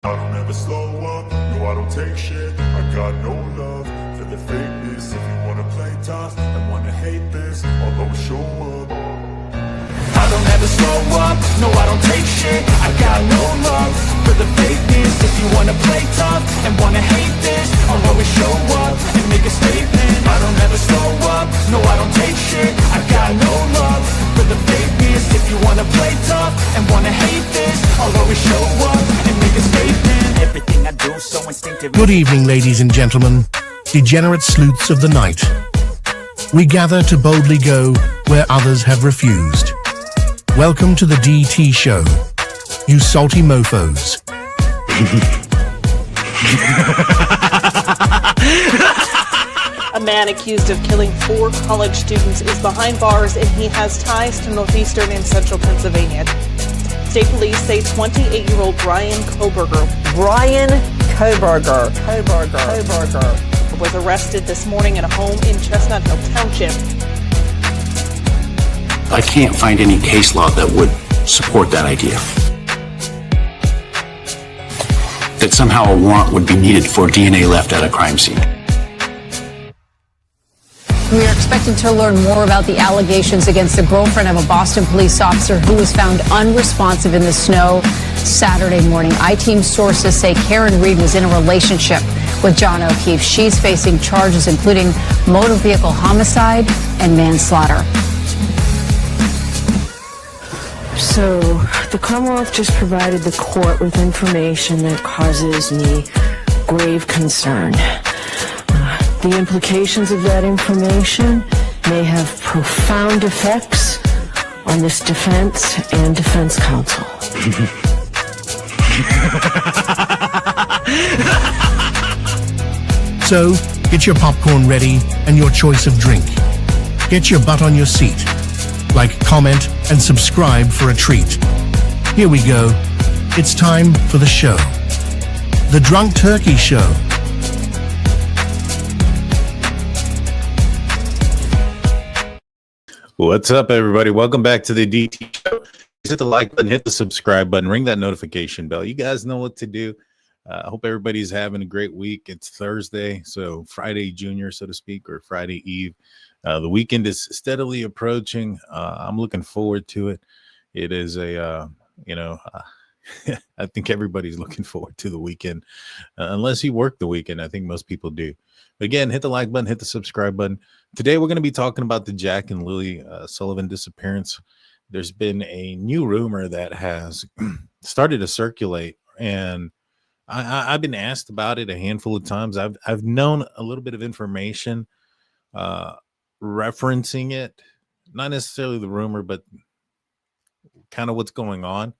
I don't ever slow up, no I don't take shit. I got no love for the fakeness. If you wanna play tough and wanna hate this, I'll always show up. I don't ever slow up, no I don't take shit. I got no love for the fakeness. If you wanna play tough and wanna hate this, I'll always show up and make a statement. I don't ever slow up, no I don't take shit. I got no love for the fakeness. If you wanna play tough and wanna hate this, I'll always show up and make a statement. Everything I do so instinctive. Good evening, ladies and gentlemen, degenerate sleuths of the night. We gather to boldly go where others have refused. Welcome to the DT show, you salty mofos. A man accused of killing 4 college students is behind bars, and he has ties to northeastern and central Pennsylvania. State police say 28-year-old Brian Koberger was arrested this morning at a home in Chestnut Hill Township. I can't find any case law that would support that idea. That somehow a warrant would be needed for DNA left at a crime scene. We are expecting to learn more about the allegations against the girlfriend of a Boston police officer who was found unresponsive in the snow Saturday morning. I-Team sources say Karen Reed was in a relationship with John O'Keefe. She's facing charges including motor vehicle homicide and manslaughter. So, the Commonwealth just provided the court with information that causes me grave concern. The implications of that information may have profound effects on this defense and defense counsel. So, get your popcorn ready and your choice of drink. Get your butt on your seat. Like, comment, and subscribe for a treat. Here we go. It's time for the show. The Drunk Turkey Show. What's up, everybody? Welcome back to the DT show. Hit the like button, hit the subscribe button, ring that notification bell. You guys know what to do. I hope everybody's having a great week. It's Thursday, so Friday Junior, so to speak, or Friday Eve. The weekend is steadily approaching. I'm looking forward to it. It is a, I think everybody's looking forward to the weekend, unless you work the weekend. I think most people do. Again, hit the like button, hit the subscribe button. Today, we're going to be talking about the Jack and Lilly Sullivan disappearance. There's been a new rumor that has started to circulate, and I've been asked about it a handful of times. I've known a little bit of information referencing it, not necessarily the rumor, but kind of what's going on.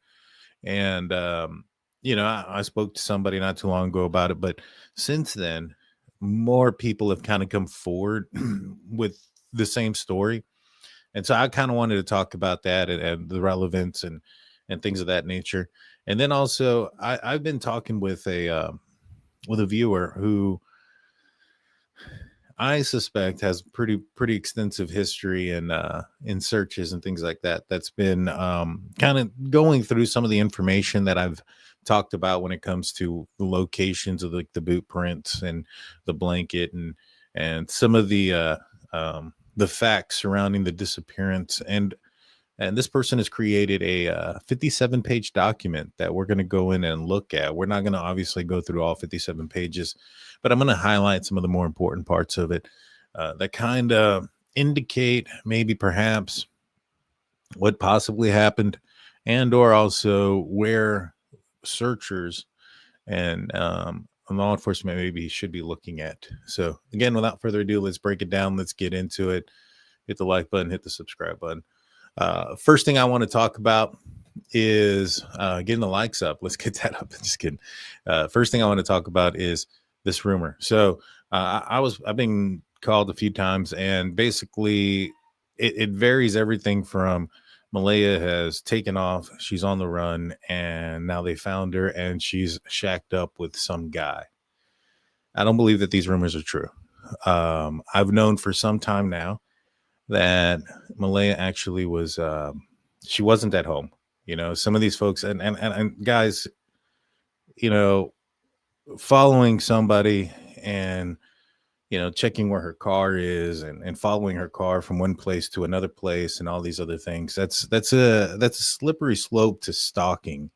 And, I spoke to somebody not too long ago about it, but since then, more people have kind of come forward with the same story. And so I kind of wanted to talk about that and the relevance and things of that nature. And then also I've been talking with a viewer who I suspect has pretty extensive history in searches and things like that. That's been kind of going through some of the information that I've talked about when it comes to the locations of the boot prints and the blanket and some of the facts surrounding the disappearance. And this person has created a 57-page document that we're going to go in and look at. We're not going to obviously go through all 57 pages, but I'm going to highlight some of the more important parts of it that kind of indicate maybe perhaps what possibly happened, and or also where searchers and law enforcement maybe should be looking at. So again, without further ado, let's break it down. Let's get into it. Hit the like button, hit the subscribe button. First thing I want to talk about is getting the likes up. Let's get that up. Just kidding. First thing I want to talk about is this rumor. So I've been called a few times, and basically it varies everything from Malehya has taken off, she's on the run, and now they found her and she's shacked up with some guy. I don't believe that these rumors are true. I've known for some time now that Malehya actually was she wasn't at home. Some of these folks and guys, following somebody and, checking where her car is and following her car from one place to another place and all these other things. That's a slippery slope to stalking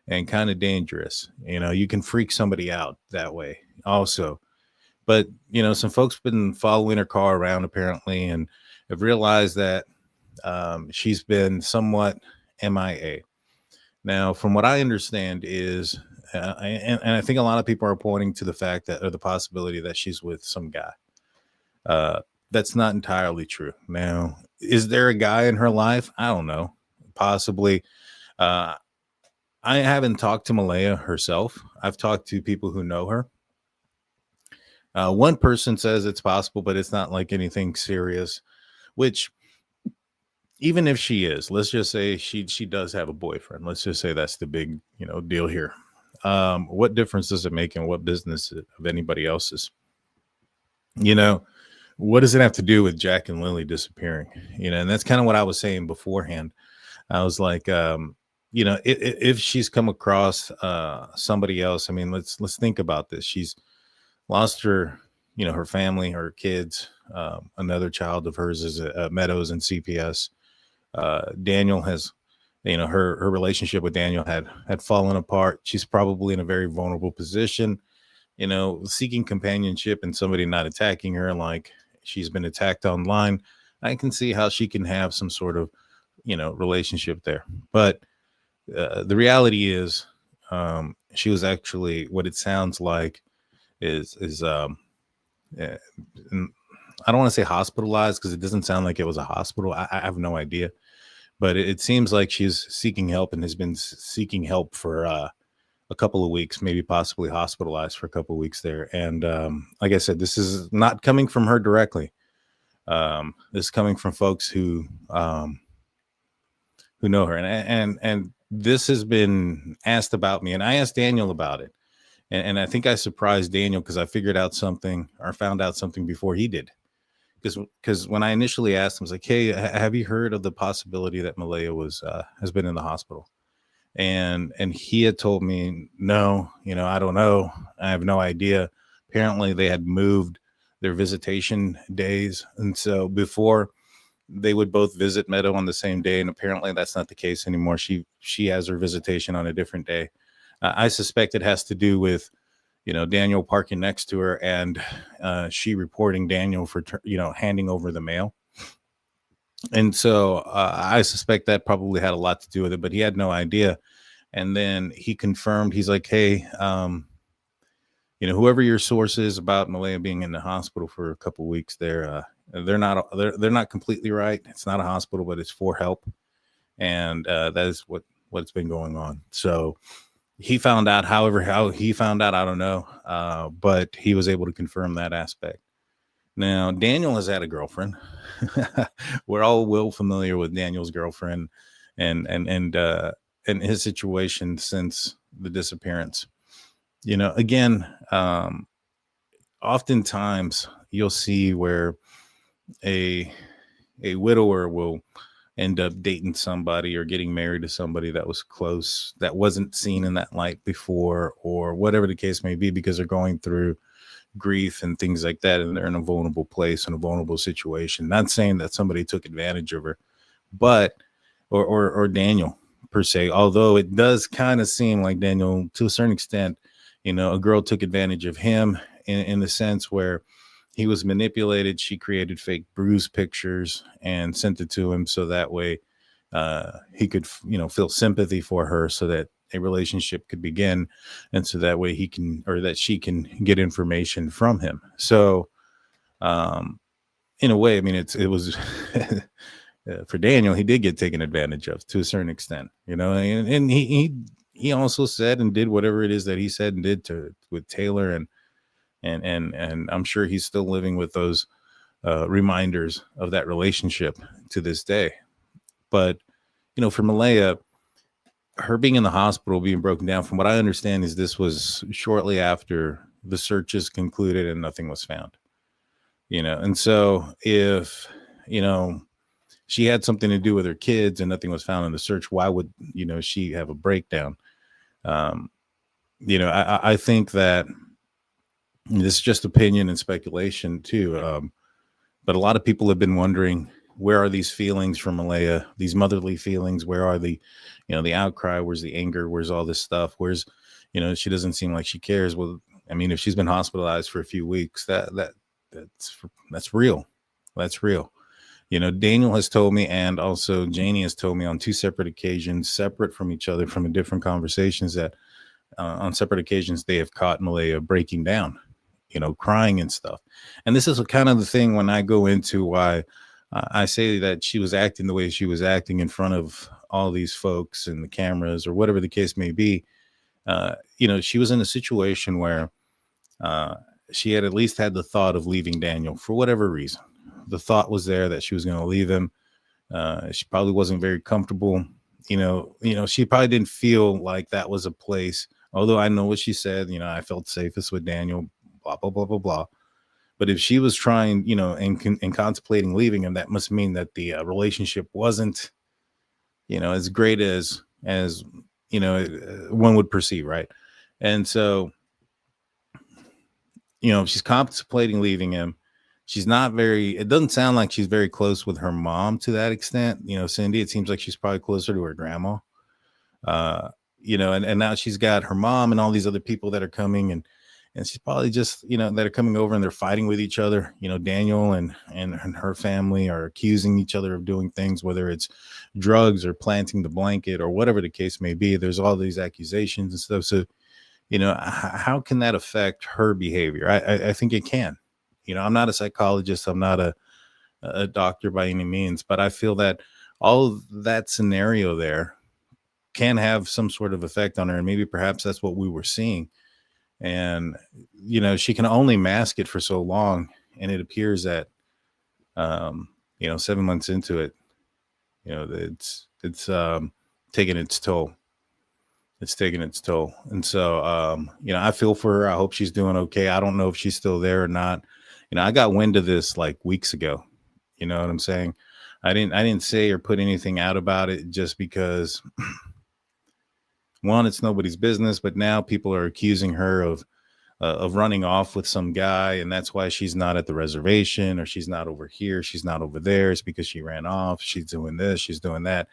and kind of dangerous. You can freak somebody out that way also. But, some folks been following her car around apparently and have realized that she's been somewhat MIA. Now, from what I understand is, and I think a lot of people are pointing to the fact that, or the possibility that she's with some guy. That's not entirely true. Now, is there a guy in her life? I don't know. Possibly. I haven't talked to Malehya herself. I've talked to people who know her. One person says it's possible, but it's not like anything serious, which even if she is, let's just say she does have a boyfriend. Let's just say that's the big, deal here. What difference does it make in what business of anybody else's? What does it have to do with Jack and Lilly disappearing? And that's kind of what I was saying beforehand. I was like, if she's come across somebody else, I mean, let's think about this. She's lost her, her family, her kids. Another child of hers is Meadows and CPS. Daniel has, her relationship with Daniel had fallen apart. She's probably in a very vulnerable position, seeking companionship and somebody not attacking her like she's been attacked online. I can see how she can have some sort of, relationship there. But the reality is she was actually, what it sounds like is I don't want to say hospitalized because it doesn't sound like it was a hospital. I have no idea. But it seems like she's seeking help and has been seeking help for a couple of weeks, maybe possibly hospitalized for a couple of weeks there. And like I said, this is not coming from her directly. This is coming from folks who know her. And this has been asked about me. And I asked Daniel about it. And I think I surprised Daniel because I figured out something or found out something before he did. Because when I initially asked him, I was like, hey, have you heard of the possibility that Malehya has been in the hospital? And he had told me, no, I don't know. I have no idea. Apparently they had moved their visitation days. And so before they would both visit Meadow on the same day. And apparently that's not the case anymore. She has her visitation on a different day. I suspect it has to do with, Daniel parking next to her and she reporting Daniel for, handing over the mail. And so I suspect that probably had a lot to do with it, but he had no idea. And then he confirmed, he's like, hey, whoever your source is about Malehya being in the hospital for a couple of weeks there, they're not completely right. It's not a hospital, but it's for help. And that is what's been going on. So he found out, however, how he found out, I don't know. But he was able to confirm that aspect. Now, Daniel has had a girlfriend. We're all well familiar with Daniel's girlfriend and his situation since the disappearance. Again, oftentimes you'll see where a widower will end up dating somebody or getting married to somebody that was close, that wasn't seen in that light before, or whatever the case may be, because they're going through grief and things like that, and they're in a vulnerable place, in a vulnerable situation. Not saying that somebody took advantage of her, but or Daniel per se, although it does kind of seem like Daniel, to a certain extent, a girl took advantage of him in the sense where he was manipulated. She created fake bruise pictures and sent it to him so that way he could, feel sympathy for her so that a relationship could begin. And so that way he can, or that she can get information from him. So in a way, I mean, it was for Daniel, he did get taken advantage of to a certain extent, and he also said and did whatever it is that he said and did with Taylor, and I'm sure he's still living with those reminders of that relationship to this day. But, for Malehya, her being in the hospital, being broken down, from what I understand, is this was shortly after the searches concluded and nothing was found, and so if, she had something to do with her kids and nothing was found in the search, why would, she have a breakdown? I think that this is just opinion and speculation too. But a lot of people have been wondering, where are these feelings from Malehya, these motherly feelings? Where are the outcry? Where's the anger? Where's all this stuff? Where's, she doesn't seem like she cares. Well, I mean, if she's been hospitalized for a few weeks, that's real. That's real. Daniel has told me, and also Janie has told me on two separate occasions, separate from each other, from different conversations, that on separate occasions they have caught Malehya breaking down, crying and stuff. And this is kind of the thing when I go into why I say that she was acting the way she was acting in front of all these folks and the cameras or whatever the case may be. She was in a situation where she had at least had the thought of leaving Daniel for whatever reason. The thought was there that she was going to leave him. She probably wasn't very comfortable. She probably didn't feel like that was a place. Although I know what she said, I felt safest with Daniel, blah, blah, blah, blah, blah. But if she was trying, and contemplating leaving him, that must mean that the relationship wasn't, as great as one would perceive, right? And so, she's contemplating leaving him. She's not it doesn't sound like she's very close with her mom to that extent. Cindy, it seems like she's probably closer to her grandma. And now she's got her mom and all these other people that are coming, and she's probably just, that are coming over and they're fighting with each other. Daniel and her family are accusing each other of doing things, whether it's drugs or planting the blanket or whatever the case may be. There's all these accusations and stuff. So, how can that affect her behavior? I think it can. I'm not a psychologist. I'm not a doctor by any means, but I feel that all of that scenario there can have some sort of effect on her. And maybe perhaps that's what we were seeing. And, she can only mask it for so long. And it appears that, 7 months into it, it's taking its toll. It's taking its toll. And so, I feel for her. I hope she's doing okay. I don't know if she's still there or not. I got wind of this like weeks ago. You know what I'm saying? I didn't say or put anything out about it just because one, it's nobody's business, but now people are accusing her of running off with some guy. And that's why she's not at the reservation, or she's not over here. She's not over there. It's because she ran off. She's doing this. She's doing that.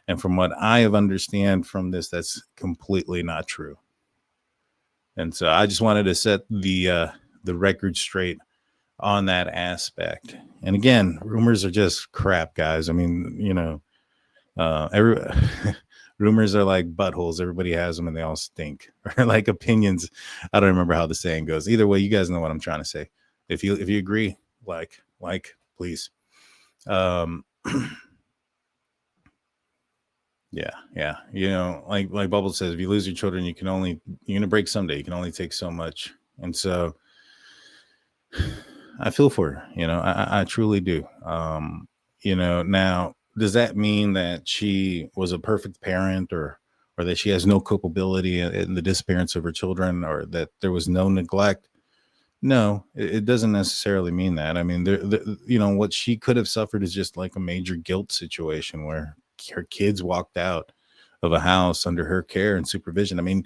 And from what I have understand from this, that's completely not true. And so I just wanted to set the record straight on that aspect. And again, rumors are just crap, guys. I mean, rumors are like buttholes. Everybody has them and they all stink. Or like opinions. I don't remember how the saying goes. Either way, you guys know what I'm trying to say. If you agree, like, please. Yeah. Like Bubble says, if you lose your children, you're going to break someday. You can only take so much. And so I feel for her, I truly do. Now, does that mean that she was a perfect parent, or that she has no culpability in the disappearance of her children, or that there was no neglect? No, it doesn't necessarily mean that. I mean, what she could have suffered is just like a major guilt situation where her kids walked out of a house under her care and supervision. I mean,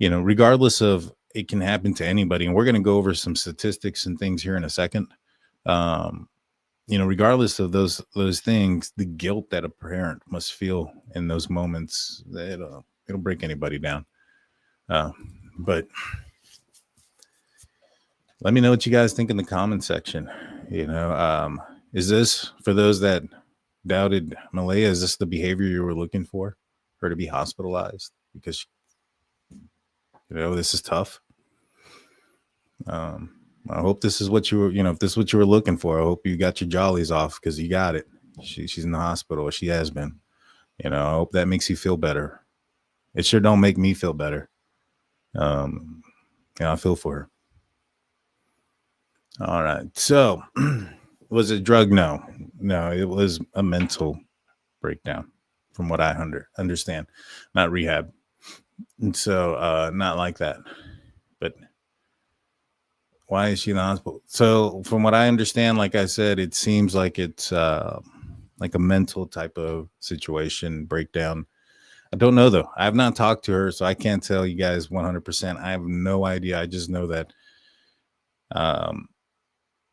regardless of, it can happen to anybody. And we're going to go over some statistics and things here in a second. Regardless of those things, the guilt that a parent must feel in those moments, it'll break anybody down. But let me know what you guys think in the comment section. Is this, for those that doubted Malehya, is this the behavior you were looking for? Her to be hospitalized because, this is tough. I hope this is what you were, if this is what you were looking for, I hope you got your jollies off, because you got it. She's in the hospital. She has been. I hope that makes you feel better. It sure don't make me feel better. I feel for her. All right. So, was it drug? No, it was a mental breakdown, from what I understand, not rehab. And so, not like that. But why is she in the hospital? So from what I understand, like I said, it seems like it's like a mental type of situation breakdown. I don't know though. I have not talked to her, so I can't tell you guys 100%. I have no idea. I just know that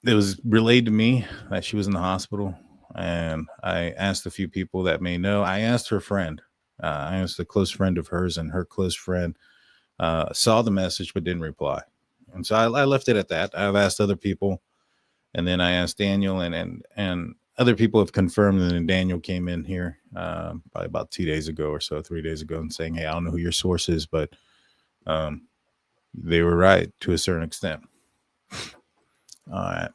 it was relayed to me that she was in the hospital, and I asked a few people that may know. I asked her friend. I asked a close friend of hers, and her close friend saw the message but didn't reply. And so I left it at that. I've asked other people, and then I asked Daniel, and other people have confirmed. And then Daniel came in here probably about 2 days ago or so, 3 days ago, and saying, "Hey, I don't know who your source is, but they were right to a certain extent." All right.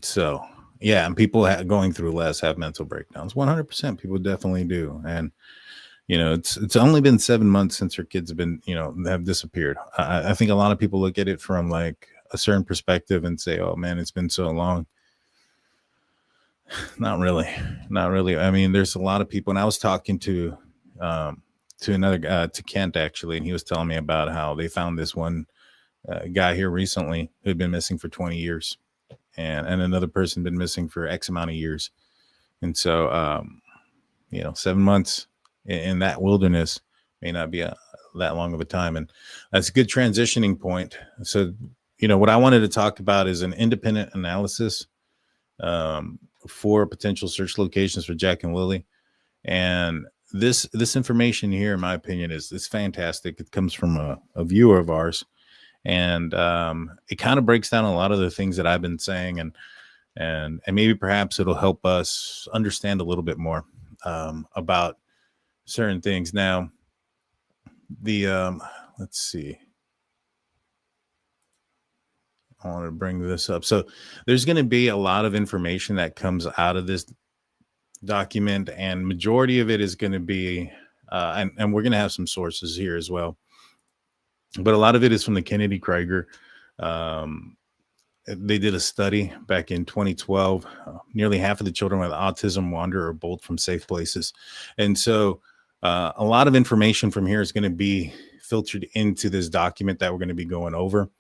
So yeah, and people going through less have mental breakdowns. 100%, people definitely do. And it's only been 7 months since her kids have been, have disappeared. I think a lot of people look at it from like a certain perspective and say, "Oh man, it's been so long." Not really. I mean, there's a lot of people, and I was talking to another guy, to Kent actually, and he was telling me about how they found this one guy here recently who had been missing for 20 years, and another person been missing for X amount of years. And so, 7 months in that wilderness may not be that long of a time. And that's a good transitioning point. So, what I wanted to talk about is an independent analysis for potential search locations for Jack and Lilly. And this information here, in my opinion, is fantastic. It comes from a viewer of ours. And it kind of breaks down a lot of the things that I've been saying, and maybe perhaps it'll help us understand a little bit more about certain things. Now, let's see. I want to bring this up. So there's going to be a lot of information that comes out of this document, and majority of it is going to be, and we're going to have some sources here as well, but a lot of it is from the Kennedy Krieger. They did a study back in 2012. Nearly half of the children with autism wander or bolt from safe places. And so a lot of information from here is going to be filtered into this document that we're going to be going over.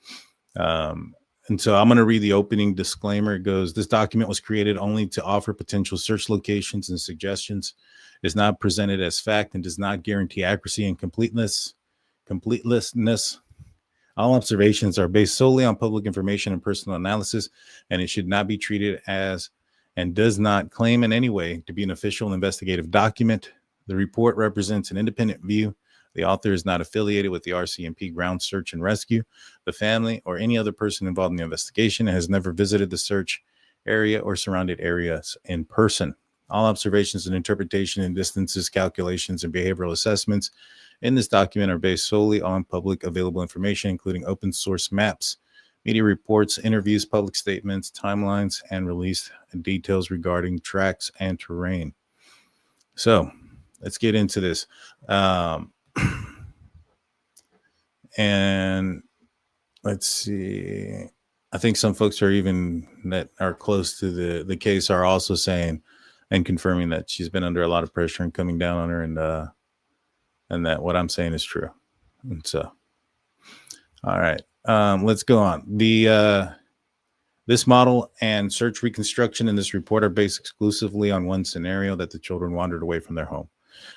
And so I'm going to read the opening disclaimer. It goes, "This document was created only to offer potential search locations and suggestions. It is not presented as fact and does not guarantee accuracy and completeness. All observations are based solely on public information and personal analysis, and it should not be treated as and does not claim in any way to be an official investigative document. The report represents an independent view. The author is not affiliated with the RCMP Ground Search and Rescue, the family, or any other person involved in the investigation, and has never visited the search area or surrounded areas in person. All observations and interpretation and distances, calculations, and behavioral assessments in this document are based solely on public available information, including open source maps, media reports, interviews, public statements, timelines, and released details regarding tracks and terrain." So let's get into this. And let's see. I think some folks are even that are close to the case are also saying and confirming that she's been under a lot of pressure and coming down on her, and that what I'm saying is true. And so, all right, let's go on. This model and search reconstruction in this report are based exclusively on one scenario, that the children wandered away from their home.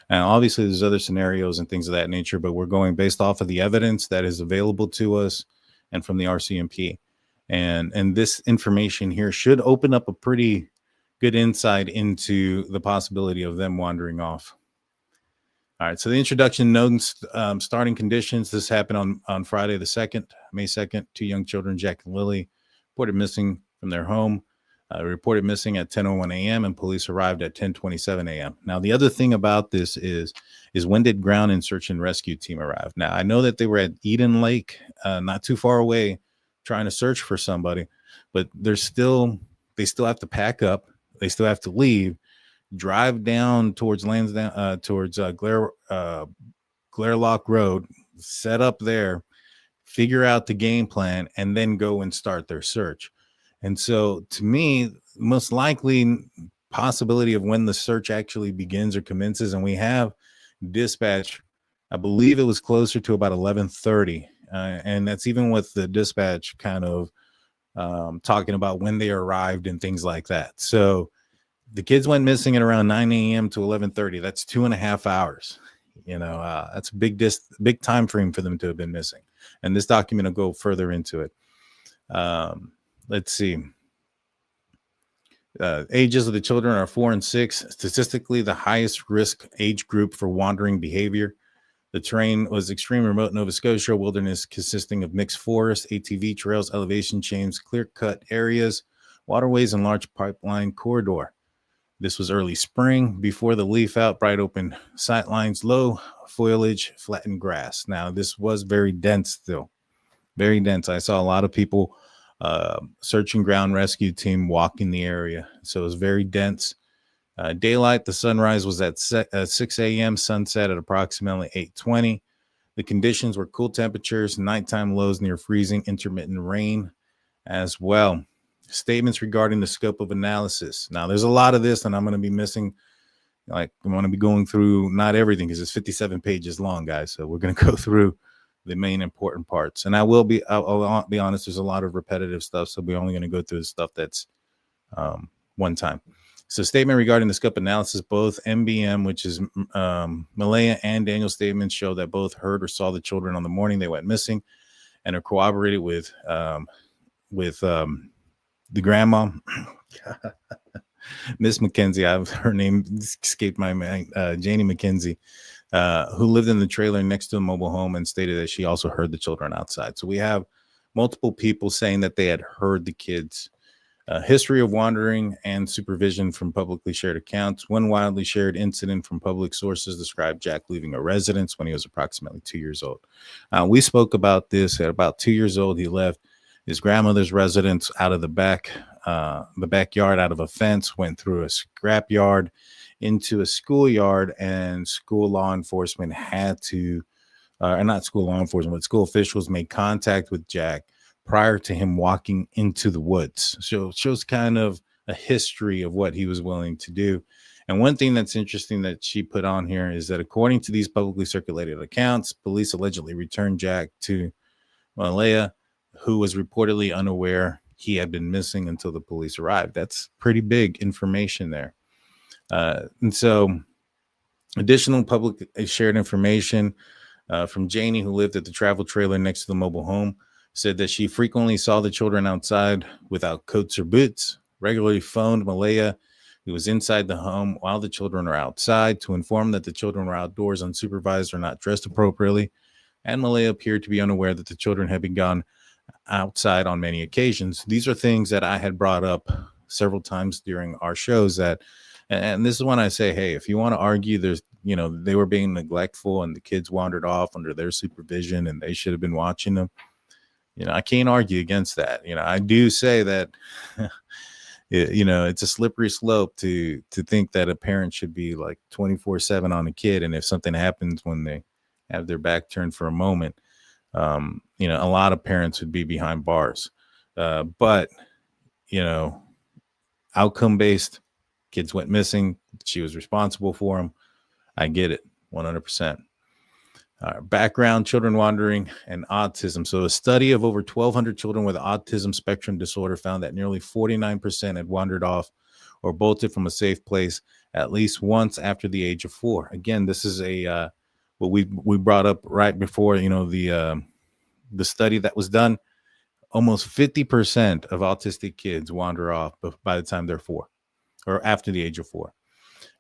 And obviously there's other scenarios and things of that nature, but we're going based off of the evidence that is available to us and from the RCMP. And this information here should open up a pretty good insight into the possibility of them wandering off. All right, so the introduction notes, starting conditions. This happened on Friday the 2nd, May 2nd. 2 young children, Jack and Lilly, reported missing from their home. Reported missing at 10:01 a.m. and police arrived at 10:27 a.m. Now, the other thing about this is when did ground and search and rescue team arrive? Now, I know that they were at Eden Lake, not too far away, trying to search for somebody, but they still have to pack up. They still have to leave, drive down towards Lansdowne, towards Gairloch Road, set up there, figure out the game plan, and then go and start their search. And so to me, most likely possibility of when the search actually begins or commences, and we have dispatch, I believe it was closer to about 11:30. And that's even with the dispatch kind of talking about when they arrived and things like that. So The kids went missing at around 9 a.m. to 11:30. That's 2.5 hours. That's a big time frame for them to have been missing. And this document will go further into it. Let's see. Ages of the children are 4 and 6. Statistically, the highest risk age group for wandering behavior. The terrain was extreme remote Nova Scotia wilderness consisting of mixed forests, ATV trails, elevation chains, clear-cut areas, waterways, and large pipeline corridor. This was early spring, before the leaf out, bright open sight lines, low foliage, flattened grass. Now, this was very dense still, very dense. I saw a lot of people, search and ground rescue team walking the area. So it was very dense. Daylight, the sunrise was at 6 a.m., sunset at approximately 8:20. The conditions were cool temperatures, nighttime lows near freezing, intermittent rain as well. Statements regarding the scope of analysis. Now, there's a lot of this, and I'm going to be missing, I'm going to be going through not everything because it's 57 pages long, guys. So we're going to go through the main important parts. And I'll be honest, there's a lot of repetitive stuff. So we're only going to go through the stuff that's one time. So statement regarding the scope analysis, both MBM, which is Malehya, and Daniel's statements show that both heard or saw the children on the morning they went missing and are corroborated with the grandma, Miss McKenzie. Her name escaped my mind, Janie McKenzie, who lived in the trailer next to the mobile home and stated that she also heard the children outside. So we have multiple people saying that they had heard the kids. History of wandering and supervision from publicly shared accounts. One widely shared incident from public sources described Jack leaving a residence when he was approximately 2 years old. We spoke about this. At about 2 years old, he left his grandmother's residence out of the backyard, out of a fence, went through a scrap yard into a schoolyard, and school law enforcement had to, not school law enforcement, but school officials made contact with Jack prior to him walking into the woods. So it shows kind of a history of what he was willing to do. And one thing that's interesting that she put on here is that according to these publicly circulated accounts, police allegedly returned Jack to Malehya, who was reportedly unaware he had been missing until the police arrived. That's pretty big information there. And so additional public shared information from Janie, who lived at the travel trailer next to the mobile home, said that she frequently saw the children outside without coats or boots, regularly phoned Malehya, who was inside the home while the children were outside, to inform that the children were outdoors unsupervised or not dressed appropriately. And Malehya appeared to be unaware that the children had been gone outside on many occasions. These are things that I had brought up several times during our shows, that, and this is when I say, hey, if you want to argue there's, they were being neglectful and the kids wandered off under their supervision and they should have been watching them, I can't argue against that. I do say that, it's a slippery slope to think that a parent should be like 24/7 on a kid. And if something happens when they have their back turned for a moment, a lot of parents would be behind bars. But outcome based, kids went missing. She was responsible for them. I get it 100%. Background, children wandering and autism. So a study of over 1,200 children with autism spectrum disorder found that nearly 49% had wandered off or bolted from a safe place at least once after the age of 4. Again, this is what we brought up right before, the study that was done. Almost 50% of autistic kids wander off by the time they're 4 or after the age of 4.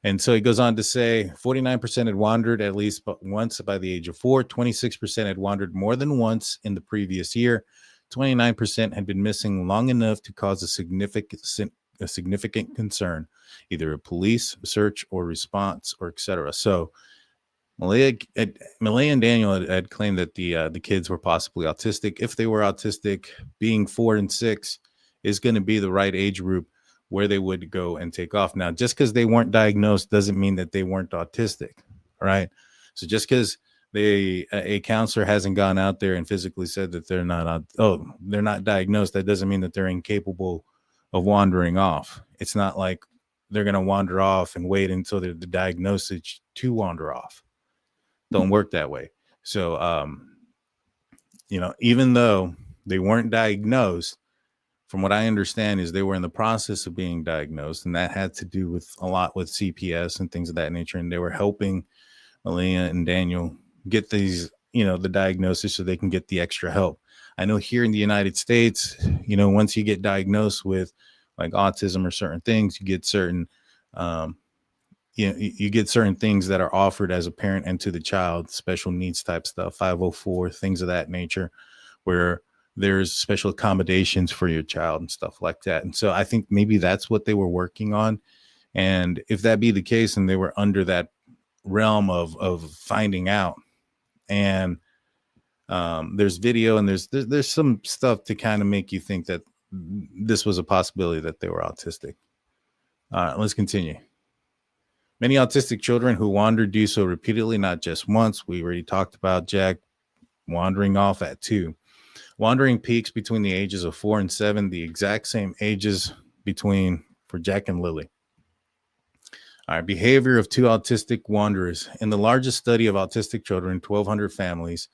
And so he goes on to say 49% had wandered at least once by the age of 4. 26% had wandered more than once in the previous year. 29% had been missing long enough to cause a significant concern, either a police search or response or etc. So Malehya and Daniel had claimed that the kids were possibly autistic. If they were autistic, being 4 and 6 is going to be the right age group where they would go and take off. Now, just because they weren't diagnosed doesn't mean that they weren't autistic, right? So just because a counselor hasn't gone out there and physically said that they're not diagnosed, that doesn't mean that they're incapable of wandering off. It's not like they're going to wander off and wait until they're the diagnosis to wander off. Don't work that way. So, even though they weren't diagnosed, from what I understand, is they were in the process of being diagnosed, and that had to do with a lot with CPS and things of that nature. And they were helping Malehya and Daniel get these, the diagnosis so they can get the extra help. I know here in the United States, once you get diagnosed with like autism or certain things, you get certain, you get certain things that are offered as a parent and to the child, special needs type stuff, 504, things of that nature, where there's special accommodations for your child and stuff like that. And so I think maybe that's what they were working on. And if that be the case, and they were under that realm of finding out, and there's video and there's some stuff to kind of make you think that this was a possibility that they were autistic. Let's continue. Many autistic children who wander do so repeatedly, not just once. We already talked about Jack wandering off at 2. Wandering peaks between the ages of 4 and 7, the exact same ages for Jack and Lilly. All right, behavior of 2 autistic wanderers. In the largest study of autistic children, 1,200 families,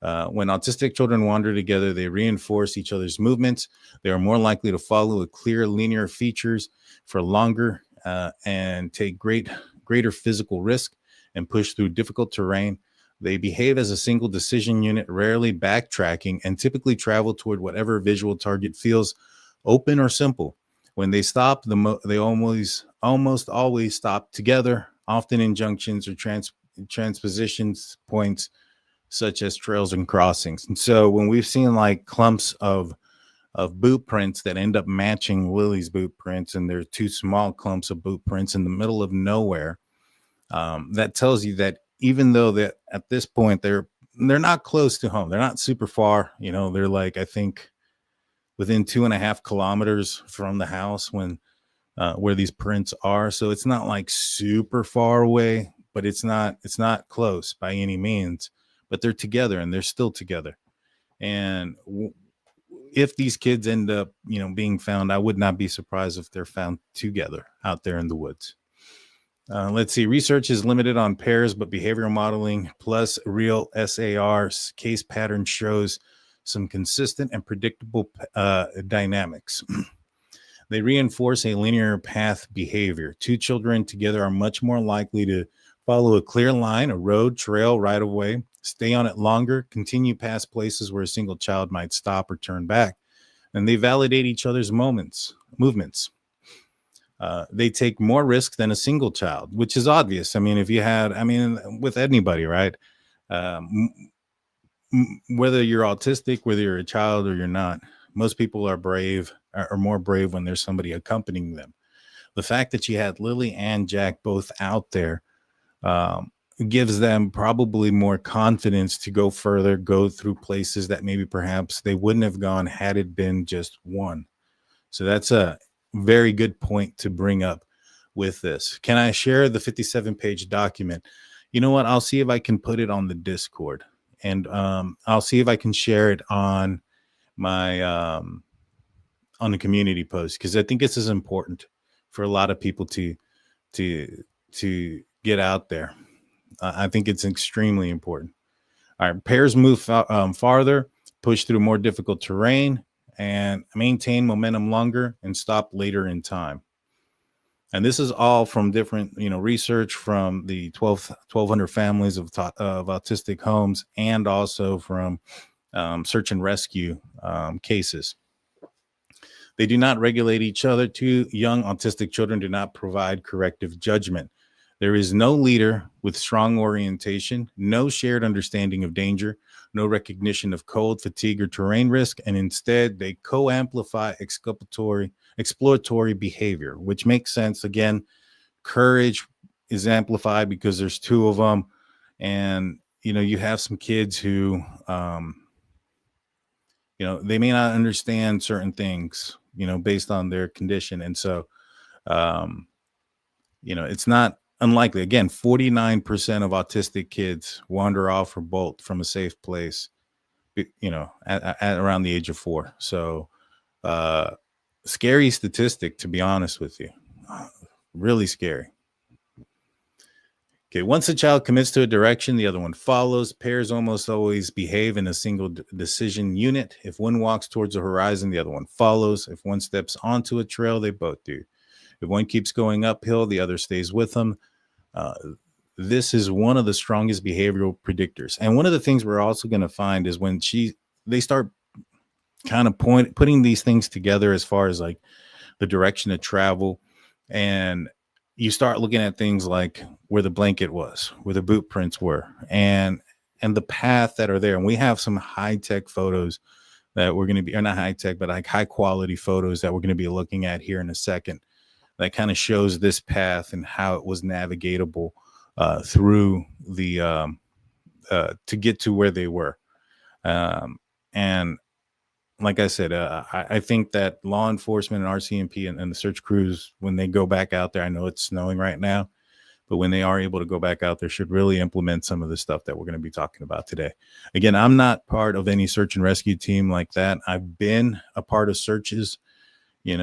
when autistic children wander together, they reinforce each other's movements. They are more likely to follow clear linear features for longer and take greater physical risk and push through difficult terrain. They behave as a single decision unit, rarely backtracking, and typically travel toward whatever visual target feels open or simple. When they stop, they almost always stop together, often in junctions or transpositions points, such as trails and crossings. And so when we've seen like clumps of boot prints that end up matching Lily's boot prints, and there are 2 small clumps of boot prints in the middle of nowhere, that tells you that even though that at this point they're not close to home, they're not super far, they're like, I think within 2.5 kilometers from the house where these prints are. So it's not like super far away, but it's not close by any means, but they're together and they're still together. And if these kids end up, being found, I would not be surprised if they're found together out there in the woods. Let's see. Research is limited on pairs, but behavioral modeling plus real SAR's case pattern shows some consistent and predictable dynamics. They reinforce a linear path behavior. 2 children together are much more likely to follow a clear line, a road, trail, right of way, stay on it longer, continue past places where a single child might stop or turn back, and they validate each other's movements. They take more risk than a single child, which is obvious. With anybody, right? Whether you're autistic, whether you're a child or you're not, most people are more brave when there's somebody accompanying them. The fact that you had Lily and Jack both out there gives them probably more confidence to go further, go through places that maybe perhaps they wouldn't have gone had it been just one. So that's a very good point to bring up with this. Can I share the 57-page document? You know what? I'll see if I can put it on the Discord, and I'll see if I can share it on my on the community post, because I think this is important for a lot of people to get out there. I think it's extremely important. All right, pairs move farther, push through more difficult terrain, and maintain momentum longer and stop later in time. And this is all from different, research from the 1,200 families of autistic homes, and also from search and rescue cases. They do not regulate each other. 2 young autistic children do not provide corrective judgment. There is no leader with strong orientation, no shared understanding of danger, no recognition of cold, fatigue, or terrain risk, and instead they co-amplify exploratory behavior, which makes sense. Again, courage is amplified because there's 2 of them, and you have some kids who they may not understand certain things, based on their condition, and so it's not unlikely. Again, 49% of autistic kids wander off or bolt from a safe place, at around the age of 4. So, scary statistic, to be honest with you. Really scary. Okay, once a child commits to a direction, the other one follows. Pairs almost always behave in a single decision unit. If one walks towards the horizon, the other one follows. If one steps onto a trail, they both do. If one keeps going uphill, the other stays with them. This is one of the strongest behavioral predictors. And one of the things we're also going to find is when they start kind of putting these things together as far as like the direction of travel, and you start looking at things like where the blanket was, where the boot prints were, and the path that are there. And we have some high-tech photos that we're going to be, or not high-tech, but like high-quality photos that we're going to be looking at here in a second that kind of shows this path and how it was navigatable through the to get to where they were. And like I said, I think that law enforcement and RCMP and the search crews, when they go back out there, I know it's snowing right now, but when they are able to go back out there, should really implement some of the stuff that we're going to be talking about today. Again, I'm not part of any search and rescue team like that. I've been a part of searches. I've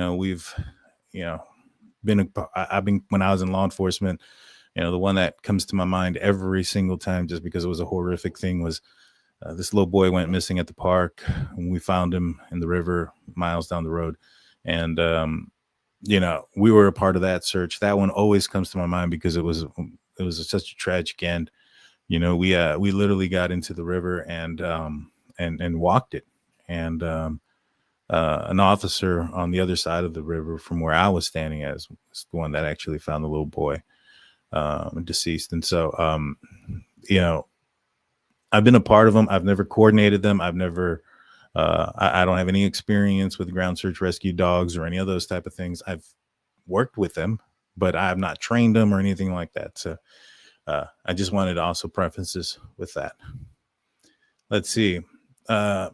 been when I was in law enforcement, the one that comes to my mind every single time, just because it was a horrific thing, was this little boy went missing at the park, and we found him in the river miles down the road. And, we were a part of that search. That one always comes to my mind because it was such a tragic end. We literally got into the river and walked it. And an officer on the other side of the river from where I was standing was the one that actually found the little boy deceased. And so, I've been a part of them. I've never coordinated them. I've never, I don't have any experience with ground search rescue dogs or any of those type of things. I've worked with them, but I have not trained them or anything like that. So I just wanted to also preface this with that. Let's see.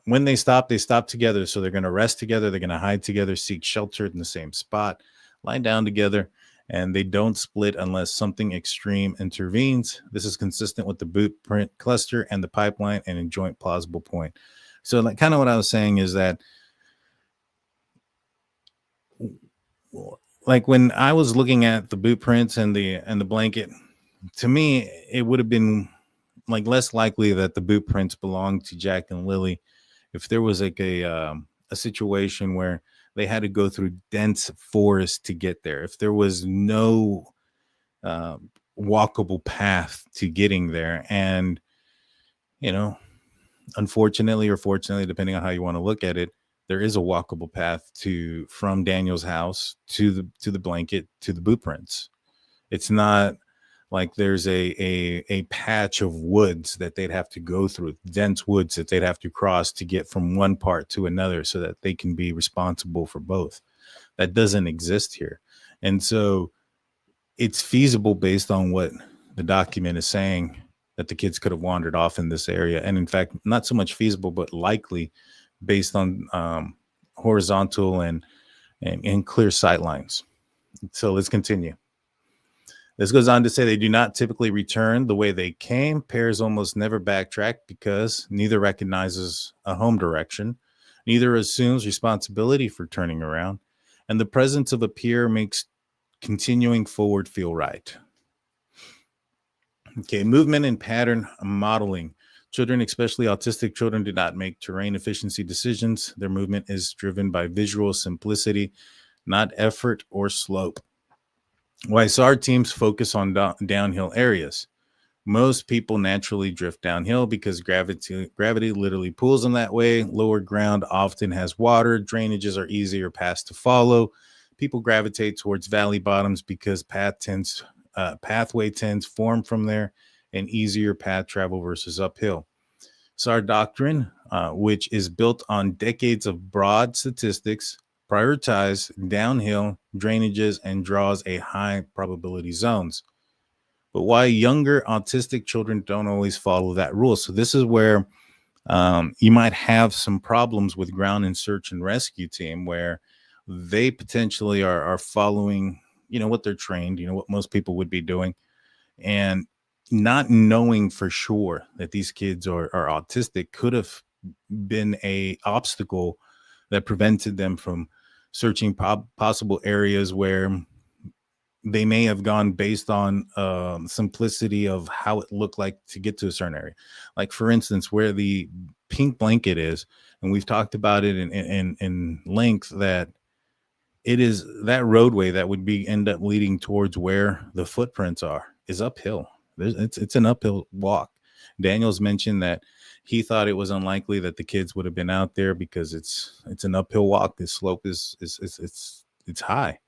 When they stop together. So they're going to rest together. They're going to hide together, seek shelter in the same spot, lie down together, and they don't split unless something extreme intervenes. This is consistent with the boot print cluster and the pipeline and a joint plausible point. So like kind of what I was saying is that, like when I was looking at the boot prints and the blanket, to me, it would have been like less likely that the boot prints belonged to Jack and Lilly if there was like a situation where they had to go through dense forest to get there. If there was no walkable path to getting there. And, unfortunately or fortunately, depending on how you want to look at it, there is a walkable path from Daniel's house to the blanket to the boot prints. It's not like there's a patch of woods that they'd have to go through, dense woods that they'd have to cross to get from one part to another so that they can be responsible for both. That doesn't exist here. And so it's feasible based on what the document is saying that the kids could have wandered off in this area. And in fact, not so much feasible, but likely based on horizontal and clear sight lines. So let's continue. This goes on to say they do not typically return the way they came. Pairs almost never backtrack because neither recognizes a home direction, neither assumes responsibility for turning around, and the presence of a peer makes continuing forward feel right. Okay, movement and pattern modeling. Children, especially autistic children, do not make terrain efficiency decisions. Their movement is driven by visual simplicity, not effort or slope. YSR teams focus on downhill areas. Most people naturally drift downhill because gravity literally pulls them that way. Lower ground often has water. Drainages are easier paths to follow. People gravitate towards valley bottoms because pathway tends form from there, and easier path travel versus uphill. SAR doctrine, which is built on decades of broad statistics, prioritize downhill drainages and draws a high probability zones. But why younger autistic children don't always follow that rule. So this is where you might have some problems with ground and search and rescue team where they potentially are following, what they're trained, what most people would be doing, and not knowing for sure that these kids are autistic could have been a obstacle that prevented them from searching possible areas where they may have gone based on simplicity of how it looked like to get to a certain area. Like, for instance, where the pink blanket is, and we've talked about it in length, that it is that roadway that would be end up leading towards where the footprints are is uphill. It's an uphill walk. Daniels mentioned that he thought it was unlikely that the kids would have been out there because it's an uphill walk. The slope is high.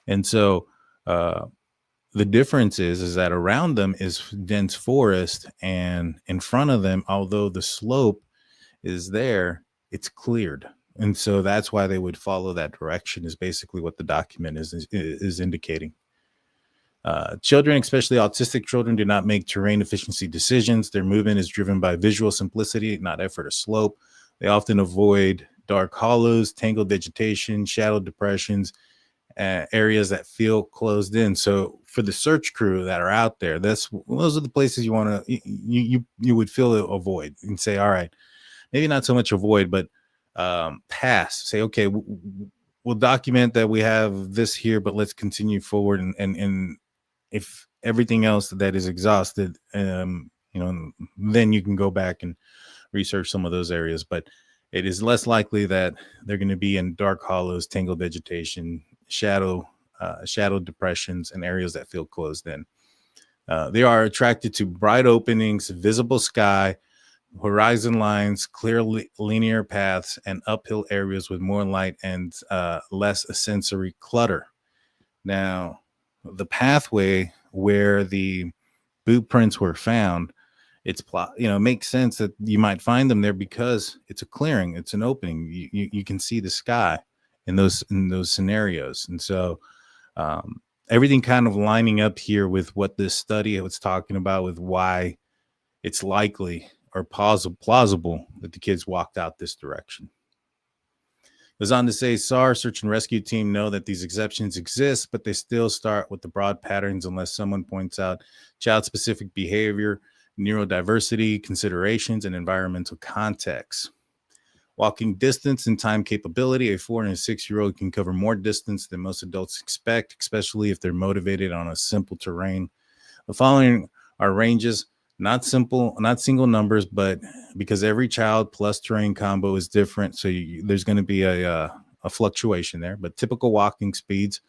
And so the difference is that around them is dense forest, and in front of them, although the slope is there, it's cleared. And so that's why they would follow that direction, is basically what the document is indicating. Children, especially autistic children, do not make terrain efficiency decisions. Their movement is driven by visual simplicity, not effort or slope. They often avoid dark hollows, tangled vegetation, shadow depressions, areas that feel closed in. So for the search crew that are out there, those are the places you want to you would feel to avoid, and say, all right, maybe not so much avoid, but pass. Say, okay, we'll document that we have this here, but let's continue forward. And if everything else that is exhausted, then you can go back and research some of those areas. But it is less likely that they're going to be in dark hollows, tangled vegetation, shadow depressions, and areas that feel closed in. They are attracted to bright openings, visible sky, horizon lines, clear linear paths, and uphill areas with more light and less sensory clutter. Now, the pathway where the boot prints were found, it makes sense that you might find them there because it's a clearing, it's an opening. You can see the sky in those scenarios, and so everything kind of lining up here with what this study was talking about, with why it's likely or plausible that the kids walked out this direction. Goes on to say, SAR, search and rescue team, know that these exceptions exist, but they still start with the broad patterns unless someone points out child-specific behavior, neurodiversity considerations, and environmental context. Walking distance and time capability, a 4 and a 6-year-old can cover more distance than most adults expect, especially if they're motivated on a simple terrain. The following are ranges, not single numbers, but because every child plus terrain combo is different, so there's going to be a fluctuation there. But typical walking speeds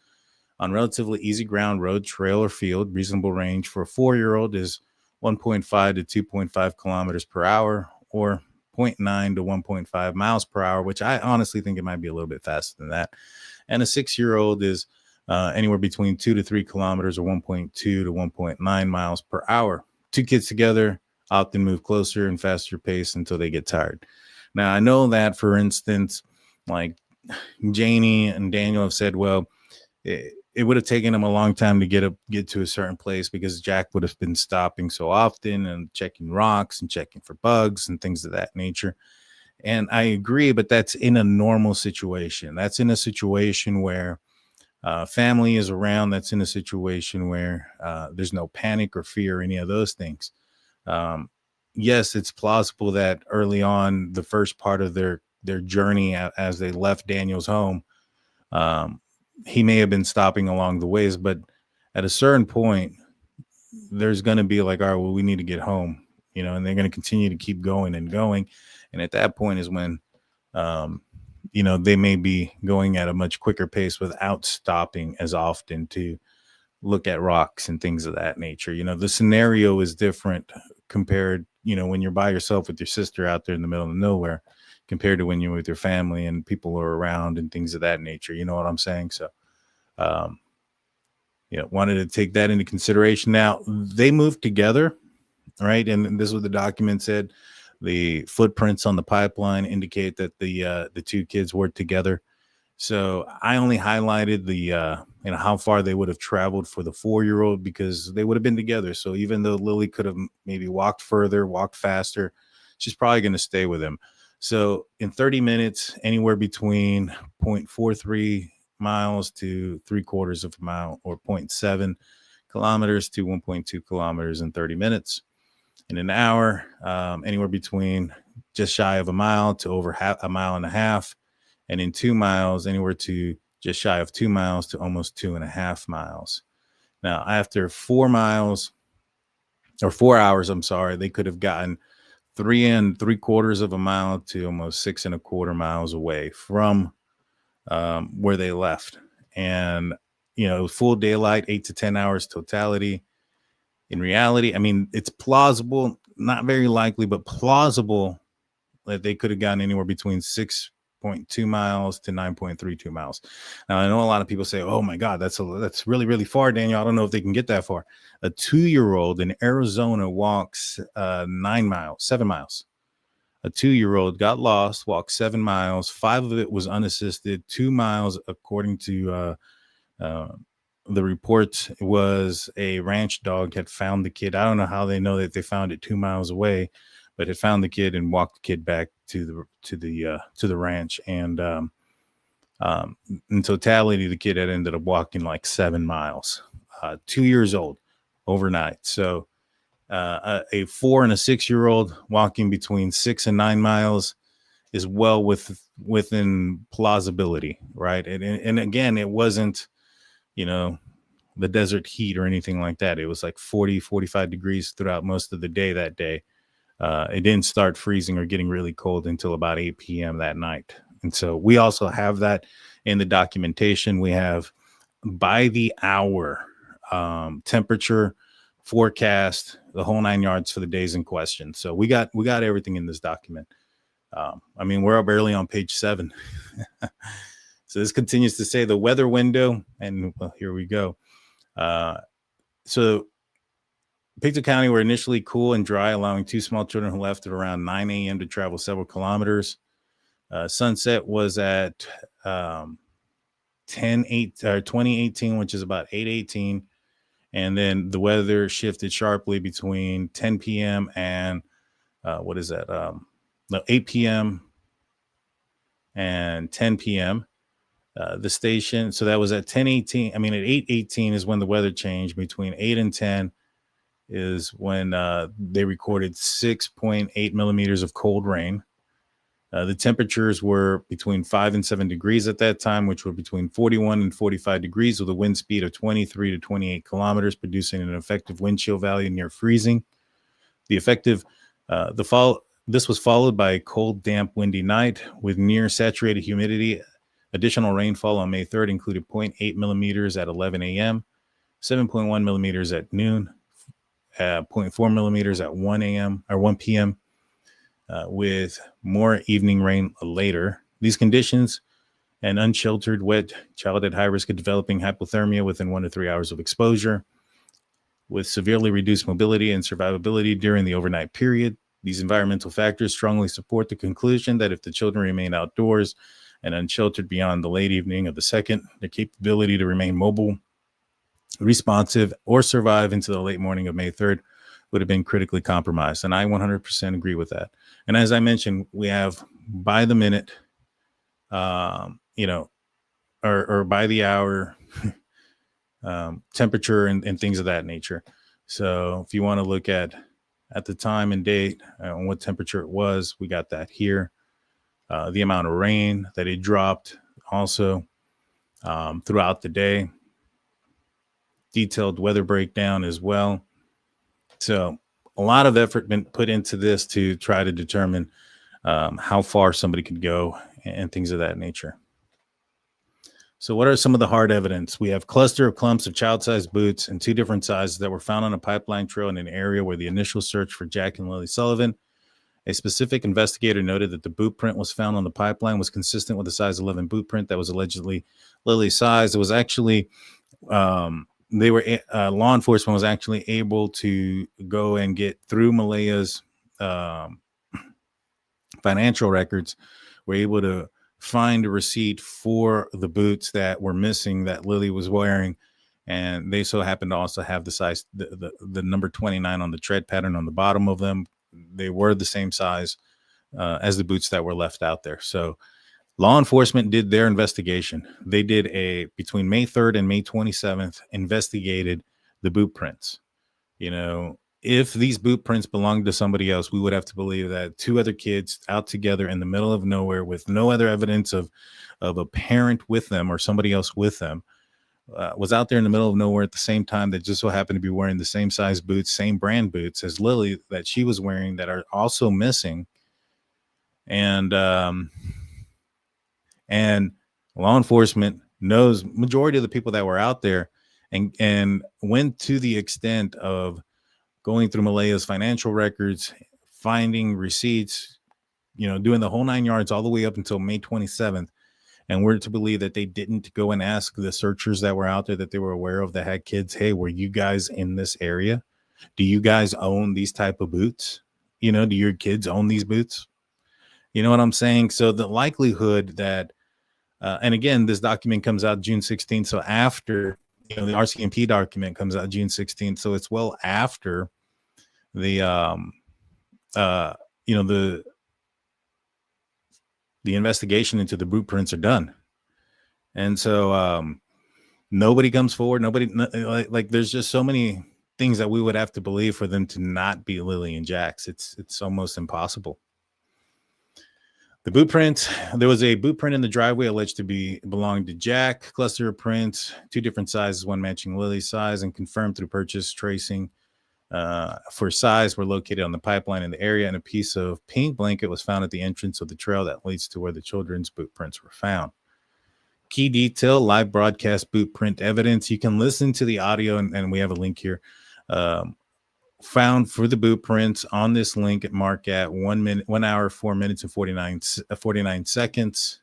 on relatively easy ground, road, trail, or field, reasonable range for a 4-year-old is 1.5 to 2.5 kilometers per hour, or 0.9 to 1.5 miles per hour, which I honestly think it might be a little bit faster than that. And a 6-year-old is anywhere between 2 to 3 kilometers, or 1.2 to 1.9 miles per hour. Two kids together often move closer and faster pace until they get tired. Now, I know that, for instance, like Janie and Daniel have said, well, it would have taken them a long time to get to a certain place because Jack would have been stopping so often and checking rocks and checking for bugs and things of that nature. And I agree, but that's in a normal situation. That's in a situation where family is around. That's in a situation where there's no panic or fear or any of those things. Yes, it's plausible that early on, the first part of their journey as they left Daniel's home, he may have been stopping along the ways, but at a certain point, there's going to be like, all right, well, we need to get home, and they're going to continue to keep going and going. And at that point is when, they may be going at a much quicker pace without stopping as often to look at rocks and things of that nature. The scenario is different compared, when you're by yourself with your sister out there in the middle of nowhere, compared to when you're with your family and people are around and things of that nature. You know what I'm saying? So, wanted to take that into consideration. Now, they moved together, right? And this is what the document said. The footprints on the pipeline indicate that the two kids were together. So I only highlighted the how far they would have traveled for the 4-year-old because they would have been together. So even though Lily could have maybe walked further, walked faster, she's probably going to stay with him. So in 30 minutes, anywhere between 0.43 miles to 3/4 of a mile, or 0.7 kilometers to 1.2 kilometers in 30 minutes. In an hour, anywhere between just shy of a mile to over a mile and a half. And in 2 miles, anywhere to just shy of 2 miles to almost 2.5 miles. Now, after 4 hours, I'm sorry, they could have gotten 3 3/4 of a mile to almost 6 1/4 miles away from where they left. And, full daylight, 8 to 10 hours totality. In reality, I mean, it's plausible, not very likely, but plausible that they could have gotten anywhere between 6.2 miles to 9.32 miles. Now, I know a lot of people say, oh my God, that's really, really far, Daniel. I don't know if they can get that far. A 2-year-old in Arizona walks 7 miles. A 2-year-old got lost, walked 7 miles. 5 of it was unassisted. 2 miles, according to the report, was a ranch dog had found the kid. I don't know how they know that they found it 2 miles away, but had found the kid and walked the kid back to the ranch. And in totality, the kid had ended up walking like 7 miles. 2 years old overnight. So a 4 and a 6-year-old walking between 6 and 9 miles is well within plausibility, right? And again, it wasn't, the desert heat or anything like that. It was like 40, 45 degrees throughout most of the day that day. It didn't start freezing or getting really cold until about 8 p.m. that night. And so we also have that in the documentation. We have by the hour temperature forecast, the whole 9 yards for the days in question. So we got everything in this document. I mean, we're up early on page 7. So this continues to say the weather window, and well, here we go. So Pictou County were initially cool and dry, allowing 2 small children who left at around 9 a.m. to travel several kilometers. Sunset was at 2018, which is about 8:18. And then the weather shifted sharply between 10 p.m. and 8 p.m. and 10 p.m. The station, so that was at 10:18. I mean, at 8:18 is when the weather changed. Between 8 and 10 is when they recorded 6.8 millimeters of cold rain. The temperatures were between 5 and 7 degrees at that time, which were between 41 and 45 degrees with a wind speed of 23 to 28 kilometers, producing an effective wind chill value near freezing. This was followed by a cold, damp, windy night with near saturated humidity. Additional rainfall on May 3rd included 0.8 millimeters at 11 a.m., 7.1 millimeters at noon, 0.4 millimeters at 1 p.m., with more evening rain later. These conditions, an unsheltered, wet child at high risk of developing hypothermia within 1 to 3 hours of exposure, with severely reduced mobility and survivability during the overnight period. These environmental factors strongly support the conclusion that if the children remain outdoors and unsheltered beyond the late evening of the 2nd, their capability to remain mobile, responsive, or survive into the late morning of May 3rd would have been critically compromised. And I 100% agree with that. And as I mentioned, we have by the minute, or by the hour temperature and things of that nature. So if you want to look at the time and date and what temperature it was, we got that here. The amount of rain that it dropped also throughout the day. Detailed weather breakdown as well. So a lot of effort been put into this to try to determine how far somebody could go and things of that nature. So what are some of the hard evidence? We have cluster of clumps of child-sized boots in 2 different sizes that were found on a pipeline trail in an area where the initial search for Jack and Lilly Sullivan. A specific investigator noted that the boot print was found on the pipeline was consistent with the size 11 boot print that was allegedly Lilly's size. It was actually, law enforcement was actually able to go and get through Malehya's financial records, were able to find a receipt for the boots that were missing that Lilly was wearing. And they so happened to also have the size, the number 29 on the tread pattern on the bottom of them. They were the same size as the boots that were left out there. So law enforcement did their investigation. They did between May 3rd and May 27th, investigated the boot prints. If these boot prints belonged to somebody else, we would have to believe that 2 other kids out together in the middle of nowhere with no other evidence of a parent with them or somebody else with them was out there in the middle of nowhere at the same time, that just so happened to be wearing the same size boots, same brand boots as Lilly that she was wearing, that are also missing. And law enforcement knows majority of the people that were out there, and went to the extent of going through Malehya's financial records, finding receipts, doing the whole 9 yards all the way up until May 27th. And we're to believe that they didn't go and ask the searchers that were out there that they were aware of that had kids, hey, were you guys in this area? Do you guys own these type of boots? Do your kids own these boots? You know what I'm saying? So the likelihood that, and again, this document comes out June 16th. So after, the RCMP document comes out June 16th. So it's well after the, the investigation into the boot prints are done. And so nobody comes forward. Nobody, like there's just so many things that we would have to believe for them to not be Lilly and Jack's. It's almost impossible. The boot print, there was a boot print in the driveway alleged to belong to Jack. Cluster of prints, 2 different sizes, one matching Lily's size, and confirmed through purchase tracing for size were located on the pipeline in the area, and a piece of pink blanket was found at the entrance of the trail that leads to where the children's boot prints were found. Key detail, live broadcast boot print evidence. You can listen to the audio, and we have a link here. Found for the boot prints on this link at mark at 1 hour, 4 minutes and 49 seconds.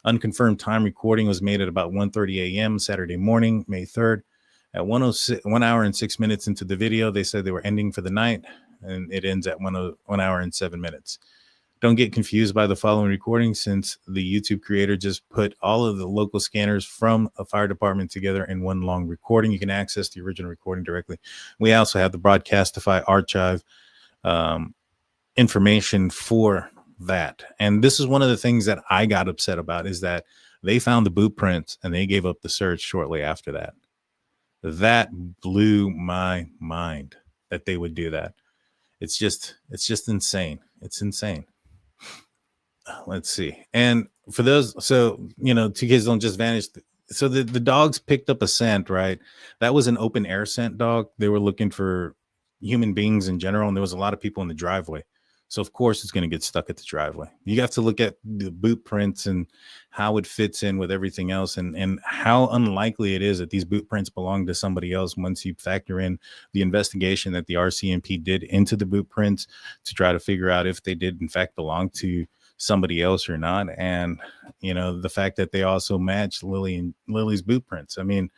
Unconfirmed time recording was made at about 1:30 a.m. Saturday morning, May 3rd. At 1 hour and 6 minutes into the video, they said they were ending for the night, and it ends at 1 hour and 7 minutes. Don't get confused by the following recording, since the YouTube creator just put all of the local scanners from a fire department together in one long recording. You can access the original recording directly. We also have the Broadcastify archive information for that. And this is one of the things that I got upset about, is that they found the boot prints and they gave up the search shortly after that. That blew my mind that they would do that. It's just insane. It's insane. Let's see. And for those, so, 2 kids don't just vanish. So the dogs picked up a scent, right? That was an open air scent dog. They were looking for human beings in general, and there was a lot of people in the driveway. So of course it's going to get stuck at the driveway. You have to look at the boot prints and how it fits in with everything else, and how unlikely it is that these boot prints belong to somebody else once you factor in the investigation that the RCMP did into the boot prints to try to figure out if they did in fact belong to somebody else or not. And the fact that they also match Lily's boot prints. I mean,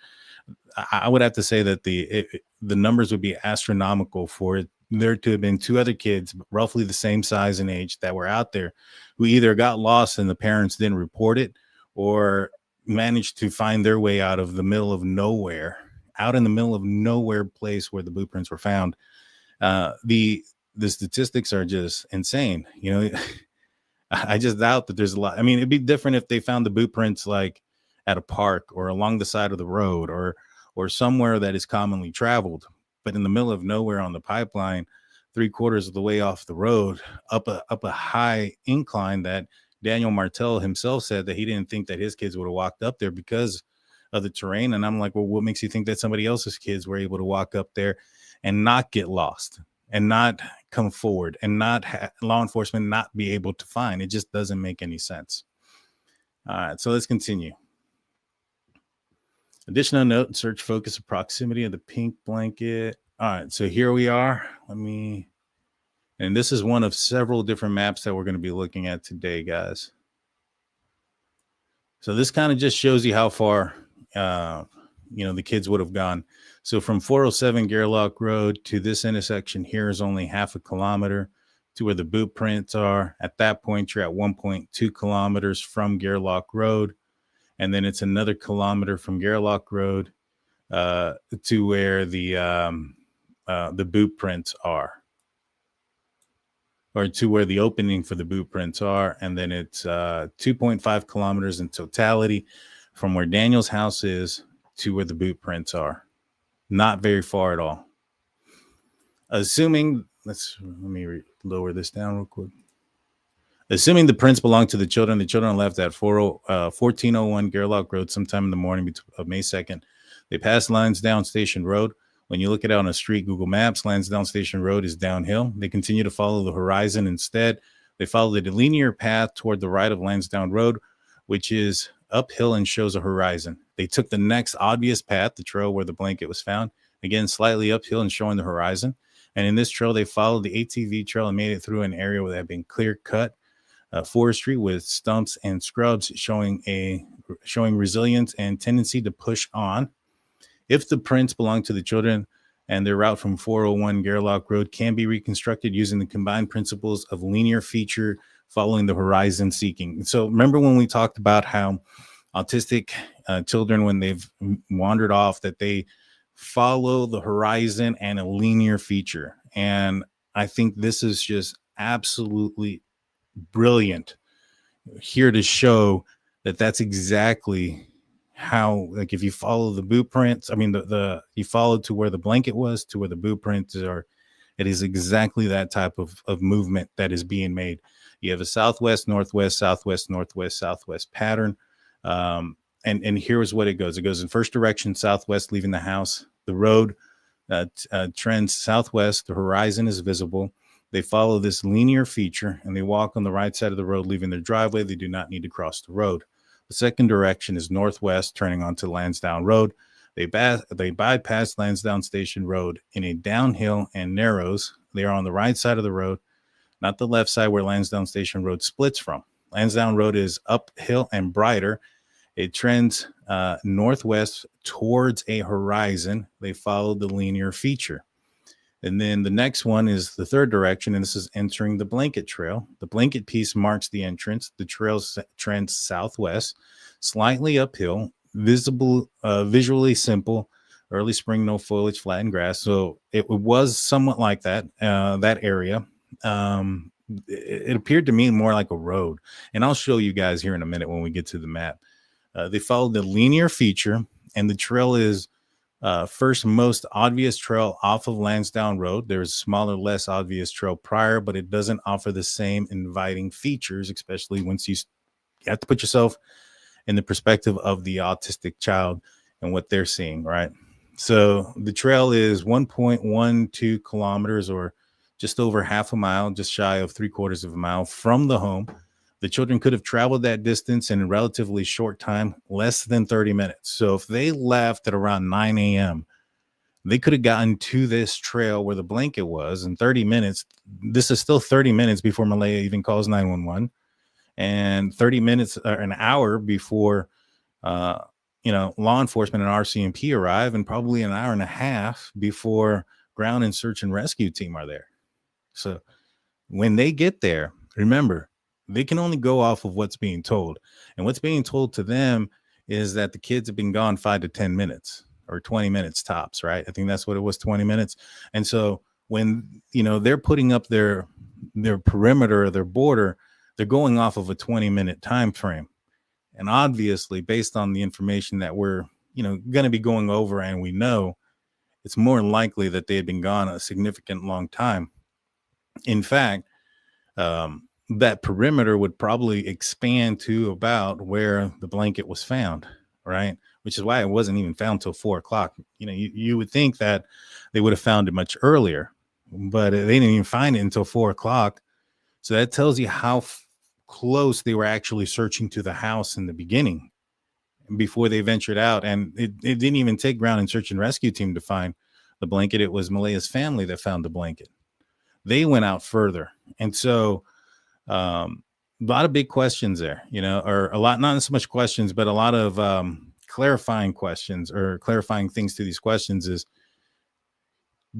I would have to say that the numbers would be astronomical for there to have been 2 other kids roughly the same size and age that were out there, who either got lost and the parents didn't report it, or managed to find their way out of the middle of nowhere, out in the middle of nowhere place where the boot prints were found. The statistics are just insane. I just doubt that there's a lot. I mean, it'd be different if they found the boot prints like at a park or along the side of the road or somewhere that is commonly traveled, but in the middle of nowhere on the pipeline, 3/4 of the way off the road, up a high incline that Daniel Martell himself said that he didn't think that his kids would have walked up there because of the terrain. And I'm like, well, what makes you think that somebody else's kids were able to walk up there and not get lost and not come forward and not law enforcement not be able to find? It just doesn't make any sense. All right, so let's continue. Additional note, search focus of proximity of the pink blanket. All right, so here we are. And this is one of several different maps that we're going to be looking at today, guys. So this kind of just shows you how far, the kids would have gone. So from 407 Gairloch Road to this intersection here is only 1/2 kilometer to where the boot prints are. At that point, you're at 1.2 kilometers from Gairloch Road. And then it's another kilometer from Gairloch Road to where the boot prints are, or to where the opening for the boot prints are. And then it's 2.5 kilometers in totality from where Daniel's house is to where the boot prints are. Not very far at all. Assuming, let me lower this down real quick. Assuming the prints belong to the children left at 1401 Gairloch Road sometime in the morning of May 2nd. They passed Lansdowne Station Road. When you look at it on a street Google Maps, Lansdowne Station Road is downhill. They continue to follow the horizon instead. They follow the linear path toward the right of Lansdowne Road, which is uphill and shows a horizon. They took the next obvious path, the trail where the blanket was found, again, slightly uphill and showing the horizon. And in this trail, they followed the ATV trail and made it through an area where they had been clear cut. Forestry with stumps and scrubs showing resilience and tendency to push on. If the prints belong to the children and their route from 401 Gairloch Road can be reconstructed using the combined principles of linear feature following the horizon seeking. So remember when we talked about how autistic children, when they've wandered off, that they follow the horizon and a linear feature. And I think this is just absolutely brilliant here to show that that's exactly how, like, if you follow the boot prints, I mean, you follow to where the blanket was, to where the boot prints are, it is exactly that type of movement that is being made. You have a southwest, northwest, southwest, northwest, southwest pattern. And here's what it goes. It goes in first direction, southwest, leaving the house. The road trends southwest. The horizon is visible. They follow this linear feature and they walk on the right side of the road, leaving their driveway. They do not need to cross the road. The second direction is northwest, turning onto Lansdowne Road. They bypass Lansdowne Station Road in a downhill and narrows. They are on the right side of the road, not the left side where Lansdowne Station Road splits from. Lansdowne Road is uphill and brighter. It trends northwest towards a horizon. They follow the linear feature. And then the next one is the third direction, and this is entering the blanket trail. The blanket piece marks the entrance. The trail trends southwest, slightly uphill, visually simple, early spring, no foliage, flattened grass. So it was somewhat like that, that area. It appeared to me more like a road, and I'll show you guys here in a minute when we get to the map. They followed the linear feature, and the trail is first most obvious trail off of Lansdowne Road. There's a smaller, less obvious trail prior, but it doesn't offer the same inviting features, especially once you have to put yourself in the perspective of the autistic child and what they're seeing, right? So the trail is 1.12 kilometers, or just over half a mile, just shy of 3/4 of a mile from the home. The children could have traveled that distance in a relatively short time, less than 30 minutes. So if they left at around 9 a.m., they could have gotten to this trail where the blanket was in 30 minutes. This is still 30 minutes before Malehya even calls 911, and 30 minutes or an hour before, law enforcement and RCMP arrive, and probably an hour and a half before ground and search and rescue team are there. So when they get there, remember, they can only go off of what's being told. And what's being told to them is that the kids have been gone 5 to 10 minutes or 20 minutes tops, right? I think that's what it was, 20 minutes. And so when, they're putting up their perimeter or their border, they're going off of a 20-minute time frame. And obviously, based on the information that we're, going to be going over, and we know, it's more likely that they had been gone a significant long time. In fact, that perimeter would probably expand to about where the blanket was found, right? Which is why it wasn't even found till 4 o'clock. You would think that they would have found it much earlier, but they didn't even find it until 4 o'clock. So that tells you how close they were actually searching to the house in the beginning before they ventured out. And it didn't even take ground and search and rescue team to find the blanket. It was Malehya's family that found the blanket. They went out further. And so, a lot of big questions there, or a lot, not so much questions, but a lot of clarifying questions or clarifying things to these questions is,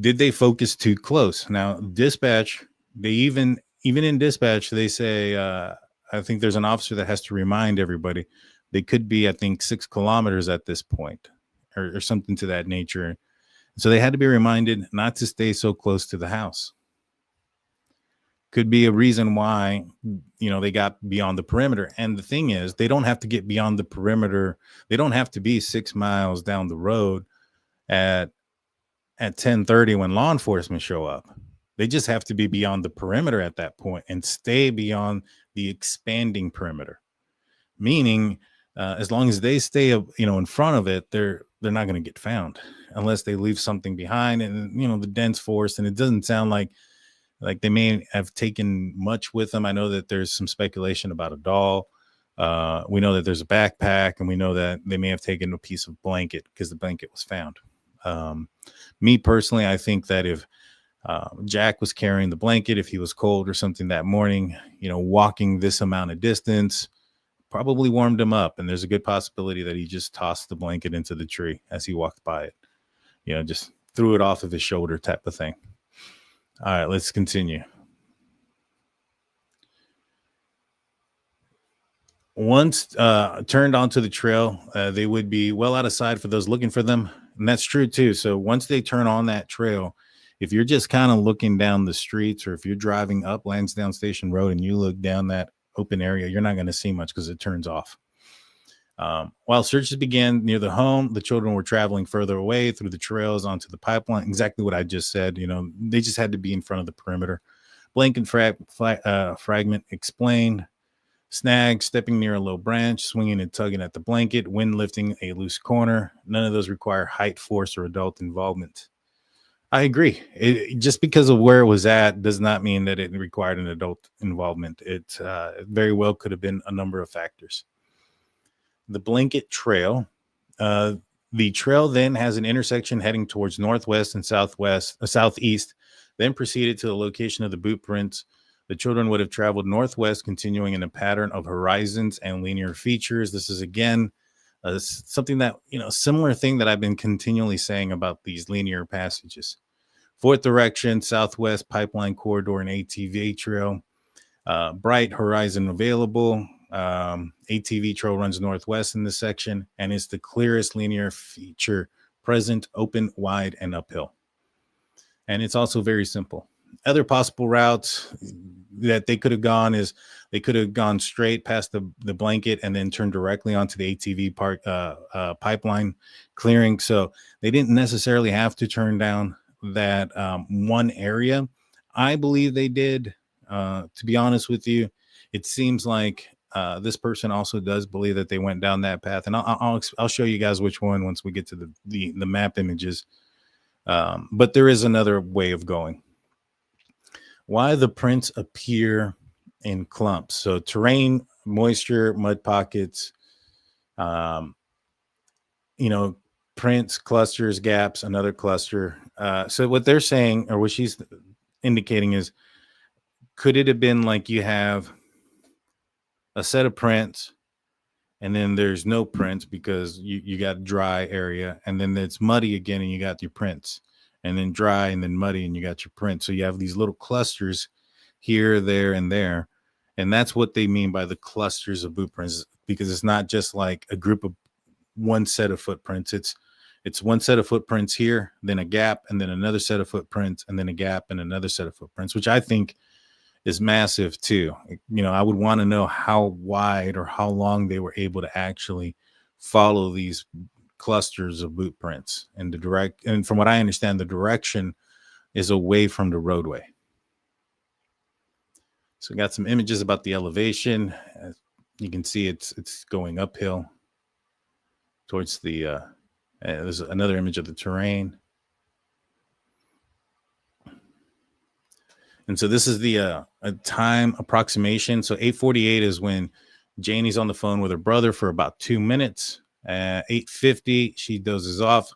did they focus too close? Now, dispatch, they even in dispatch, they say, I think there's an officer that has to remind everybody they could be, I think, 6 kilometers at this point or something to that nature. So they had to be reminded not to stay so close to the house. Could be a reason why, they got beyond the perimeter. And the thing is, they don't have to get beyond the perimeter. They don't have to be 6 miles down the road at 10:30 when law enforcement show up. They just have to be beyond the perimeter at that point and stay beyond the expanding perimeter, meaning as long as they stay in front of it, they're not going to get found unless they leave something behind. And the dense forest, and it doesn't sound like they may have taken much with them. I know that there's some speculation about a doll. We know that there's a backpack, and we know that they may have taken a piece of blanket because the blanket was found. Me personally, I think that if Jack was carrying the blanket, if he was cold or something that morning, walking this amount of distance probably warmed him up. And there's a good possibility that he just tossed the blanket into the tree as he walked by it, just threw it off of his shoulder type of thing. All right, let's continue. Once turned onto the trail, they would be well out of sight for those looking for them. And that's true too. So once they turn on that trail, if you're just kind of looking down the streets, or if you're driving up Lansdowne Station Road and you look down that open area, you're not going to see much because it turns off. While searches began near the home, the children were traveling further away through the trails onto the pipeline. Exactly what I just said. They just had to be in front of the perimeter. Blanket fragment explained. Snag, stepping near a low branch, swinging and tugging at the blanket, wind lifting a loose corner. None of those require height, force, or adult involvement. I agree. Just because of where it was at does not mean that it required an adult involvement. It very well could have been a number of factors. The blanket trail. The trail then has an intersection heading towards northwest and southeast, then proceeded to the location of the boot prints. The children would have traveled northwest, continuing in a pattern of horizons and linear features. This is, again, something that, similar thing that I've been continually saying about these linear passages. Fourth direction, southwest pipeline corridor and ATV trail. Bright horizon available. ATV trail runs northwest in this section and is the clearest linear feature present, open, wide, and uphill. And it's also very simple. Other possible routes that they could have gone is they could have gone straight past the blanket and then turned directly onto the ATV pipeline clearing. So they didn't necessarily have to turn down that one area. I believe they did. To be honest with you, it seems like this person also does believe that they went down that path, and I'll show you guys which one once we get to the map images. But there is another way of going. Why the prints appear in clumps. So terrain, moisture, mud pockets, prints, clusters, gaps, another cluster. So what they're saying, or what she's indicating, is, could it have been like you have a set of prints and then there's no prints because you got dry area, and then it's muddy again and you got your prints, and then dry and then muddy and you got your prints. So you have these little clusters here, there, and there. And that's what they mean by the clusters of boot prints, because it's not just like a group of one set of footprints. It's one set of footprints here, then a gap, and then another set of footprints, and then a gap and another set of footprints, which I think is massive too. I would want to know how wide or how long they were able to actually follow these clusters of boot prints, and from what I understand, the direction is away from the roadway. So we got some images about the elevation. As you can see, it's going uphill towards the there's another image of the terrain. And so this is the a time approximation. So 8:48 is when Janie's on the phone with her brother for about 2 minutes. 8:50, she dozes off.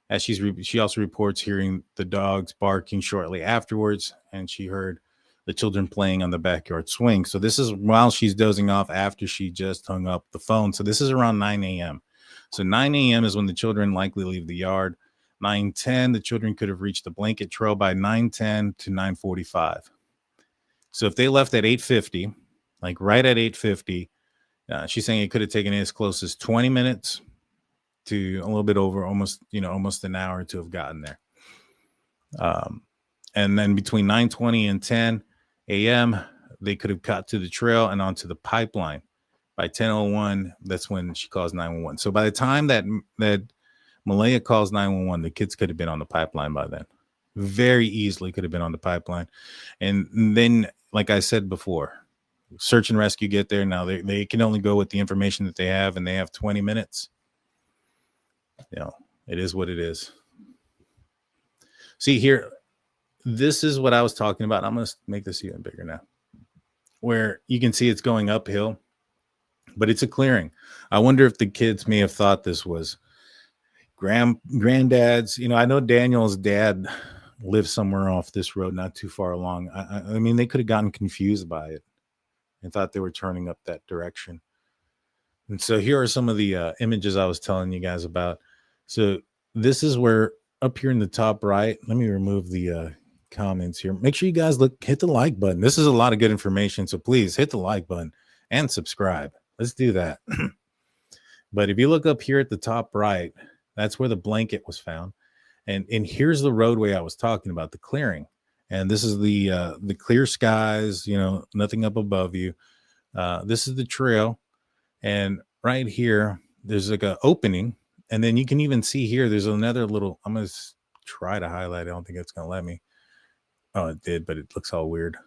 As she also reports hearing the dogs barking shortly afterwards, and she heard the children playing on the backyard swing. So this is while she's dozing off after she just hung up the phone. So this is around 9 a.m. So 9 a.m. is when the children likely leave the yard. 9:10, the children could have reached the blanket trail by 9:10 to 9:45. So if they left at 8:50, like right at 8:50, she's saying it could have taken as close as 20 minutes to a little bit over, almost an hour to have gotten there. And then between 9:20 and 10 a.m., they could have got to the trail and onto the pipeline. By 10:01, that's when she calls 911. So by the time that Malehya calls 911, the kids could have been on the pipeline by then. Very easily could have been on the pipeline. And then, like I said before, search and rescue get there. Now they can only go with the information that they have, and they have 20 minutes. It is what it is. See here, this is what I was talking about. I'm going to make this even bigger now, where you can see it's going uphill, but it's a clearing. I wonder if the kids may have thought this was granddad's. I know Daniel's dad lived somewhere off this road, not too far along. I mean, they could have gotten confused by it and thought they were turning up that direction. And so here are some of the images I was telling you guys about. So this is where, up here in the top right, let me remove the comments here. Make sure you guys hit the like button. This is a lot of good information, so please hit the like button and subscribe. Let's do that. But if you look up here at the top right, that's where the blanket was found. And here's the roadway I was talking about, the clearing. And this is the clear skies, nothing up above you. This is the trail. And right here, there's like an opening. And then you can even see here, there's another little, I'm going to try to highlight. I don't think it's going to let me. Oh, it did, but it looks all weird.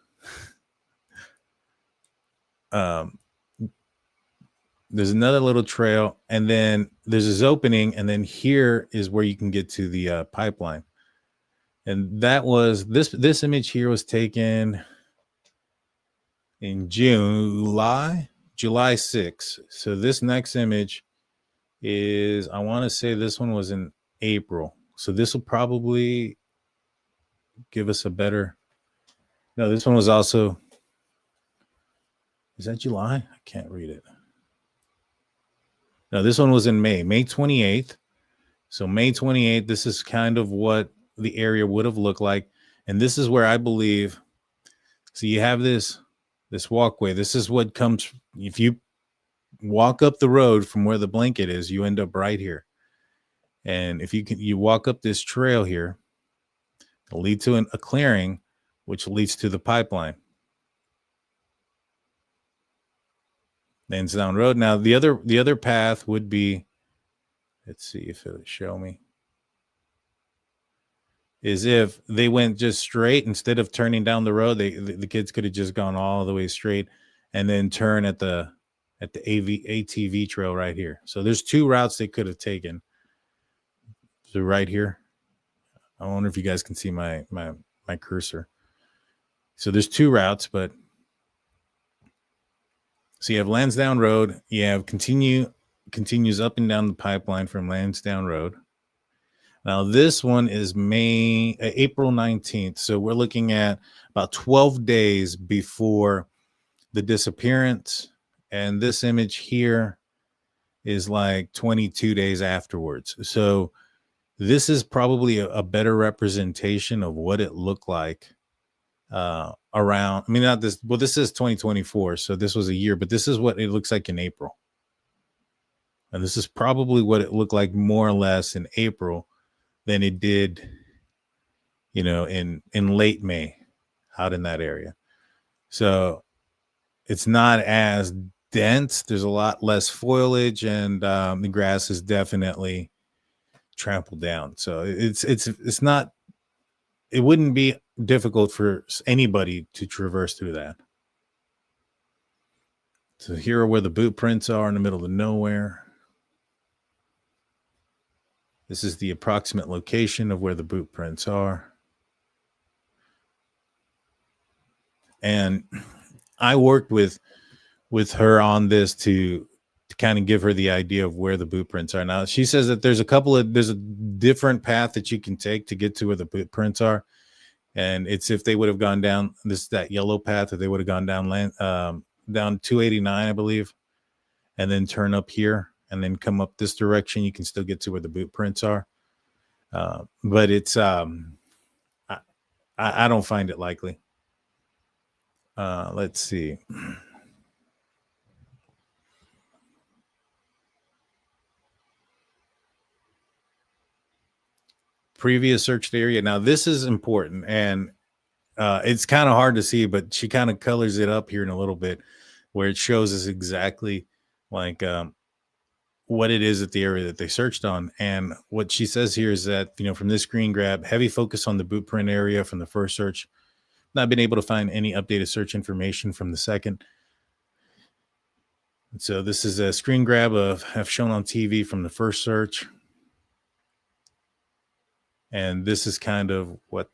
There's another little trail, and then there's this opening, and then here is where you can get to the pipeline. And that was this image here was taken in July 6th. So this next image is, I want to say this one was in April. So this will probably give us a better. No, this one was also. Is that July? I can't read it. No, this one was in May 28th. So May 28th, this is kind of what the area would have looked like. And this is where I believe, so you have this walkway. This is what comes, if you walk up the road from where the blanket is, you end up right here. And if you walk up this trail here, it'll lead to a clearing, which leads to the pipeline. Lansdowne Road. Now the other path would be, let's see if it'll show me, is if they went just straight instead of turning down the road. The kids could have just gone all the way straight and then turn at the ATV trail right here. So there's two routes they could have taken. So right here, I wonder if you guys can see my cursor. So there's two routes, but so you have Lansdowne Road. You have continues up and down the pipeline from Lansdowne Road. Now this one is April 19th. So we're looking at about 12 days before the disappearance. And this image here is like 22 days afterwards. So this is probably a better representation of what it looked like around, I mean, not this, well, this is 2024, so this was a year, but this is what it looks like in April. And this is probably what it looked like more or less in April than it did, in late May out in that area. So it's not as dense. There's a lot less foliage, and the grass is definitely trampled down. So it's not, it wouldn't be difficult for anybody to traverse through that. So here are where the boot prints are in the middle of nowhere. This is the approximate location of where the boot prints are. And I worked with her on this to kind of give her the idea of where the boot prints are. Now she says that there's a different path that you can take to get to where the boot prints are. And it's if they would have gone down that yellow path, or they would have gone down 289, I believe, and then turn up here and then come up this direction, you can still get to where the boot prints are. But it's I don't find it likely. Let's see. Previous searched area. Now this is important, and it's kind of hard to see, but she kind of colors it up here in a little bit, where it shows us exactly like what it is at the area that they searched on. And what she says here is that, from this screen grab, heavy focus on the boot print area from the first search. Not been able to find any updated search information from the second. And so this is a screen grab of have shown on TV from the first search. And this is kind of what,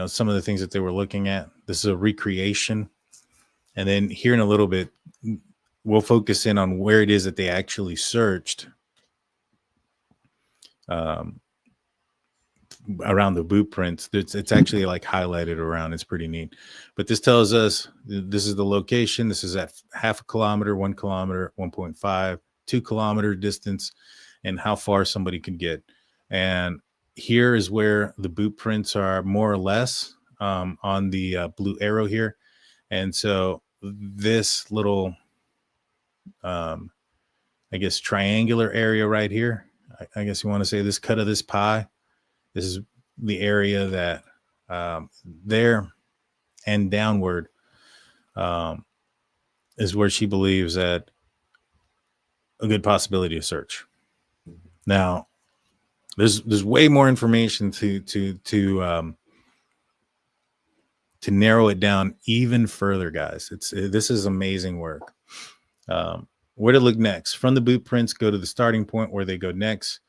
some of the things that they were looking at. This is a recreation. And then here in a little bit, we'll focus in on where it is that they actually searched around the boot prints. It's actually like highlighted around. It's pretty neat. But this tells us this is the location. This is at half a kilometer, 1 kilometer, 1.5, 2 kilometer distance, and how far somebody can get. And here is where the boot prints are more or less on the blue arrow here. And so this little, I guess, triangular area right here, I guess you want to say this cut of this pie, this is the area that there and downward is where she believes that a good possibility to search. Now, there's way more information to narrow it down even further, guys. This is amazing work. Where to look next? From the boot prints, go to the starting point where they go next.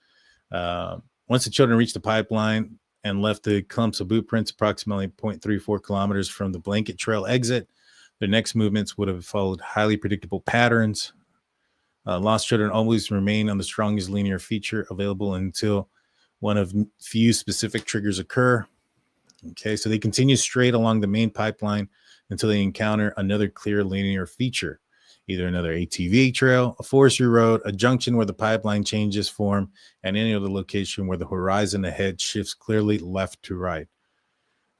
Once the children reached the pipeline and left the clumps of boot prints approximately 0.34 kilometers from the blanket trail exit, their next movements would have followed highly predictable patterns. Lost children always remain on the strongest linear feature available until one of few specific triggers occur. Okay, so they continue straight along the main pipeline until they encounter another clear linear feature, either another ATV trail, a forestry road, a junction where the pipeline changes form, and any other location where the horizon ahead shifts clearly left to right.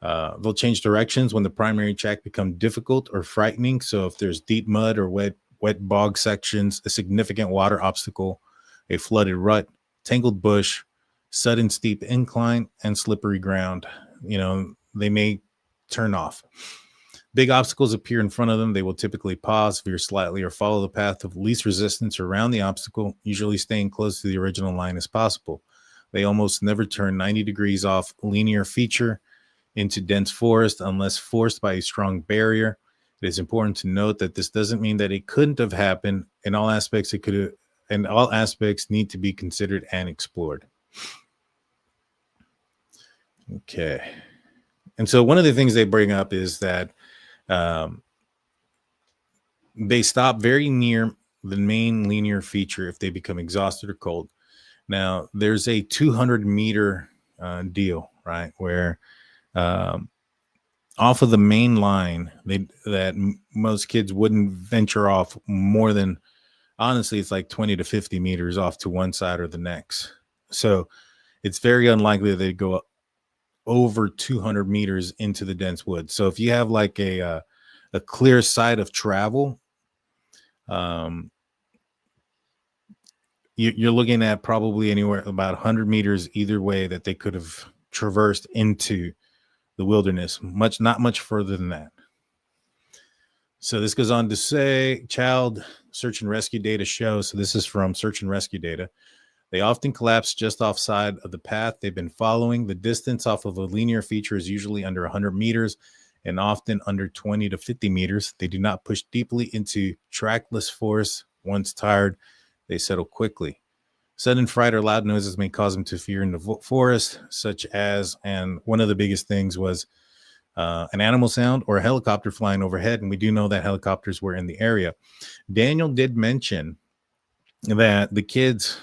They'll change directions when the primary track becomes difficult or frightening. So if there's deep mud or wet bog sections, a significant water obstacle, a flooded rut, tangled bush, sudden steep incline, and slippery ground, they may turn off. Big obstacles appear in front of them. They will typically pause, veer slightly, or follow the path of least resistance around the obstacle, usually staying close to the original line as possible. They almost never turn 90 degrees off linear feature into dense forest unless forced by a strong barrier. It is important to note that this doesn't mean that it couldn't have happened. In all aspects, it could have, and all aspects need to be considered and explored. Okay. And so one of the things they bring up is that they stop very near the main linear feature if they become exhausted or cold. Now, there's a 200-meter deal, right, where off of the main line, most kids wouldn't venture off more than, honestly, it's like 20 to 50 meters off to one side or the next. So it's very unlikely that they go over 200 meters into the dense woods. So if you have like a clear side of travel, you're looking at probably anywhere about 100 meters either way that they could have traversed into the wilderness. Not much further than that. So this goes on to say, child search and rescue data shows, so this is from search and rescue data, they often collapse just offside of the path they've been following. The distance off of a linear feature is usually under 100 meters and often under 20 to 50 meters. They do not push deeply into trackless forest. Once tired, they settle quickly. Sudden fright or loud noises may cause them to fear in the forest, such as, and one of the biggest things was an animal sound or a helicopter flying overhead. And we do know that helicopters were in the area. Daniel did mention that the kids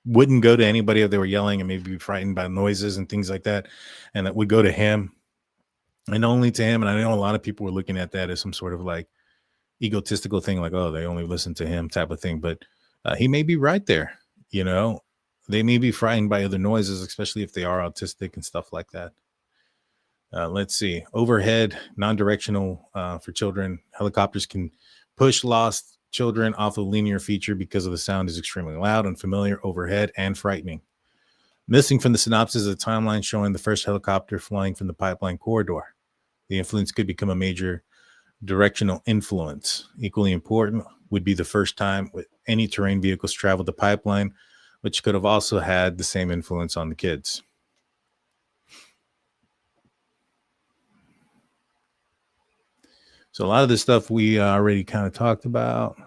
wouldn't go to anybody if they were yelling and maybe be frightened by noises and things like that, and that would go to him and only to him. And I know a lot of people were looking at that as some sort of like egotistical thing, like, oh, they only listen to him type of thing. But he may be right there. They may be frightened by other noises, especially if they are autistic and stuff like that. Let's see. Overhead, non-directional for children. Helicopters can push lost children off a linear feature because of the sound is extremely loud, unfamiliar, overhead, and frightening. Missing from the synopsis is a timeline showing the first helicopter flying from the pipeline corridor. The influence could become a major directional influence. Equally important would be the first time with any terrain vehicles traveled the pipeline, which could have also had the same influence on the kids. So So a lot of this stuff we already kind of talked about.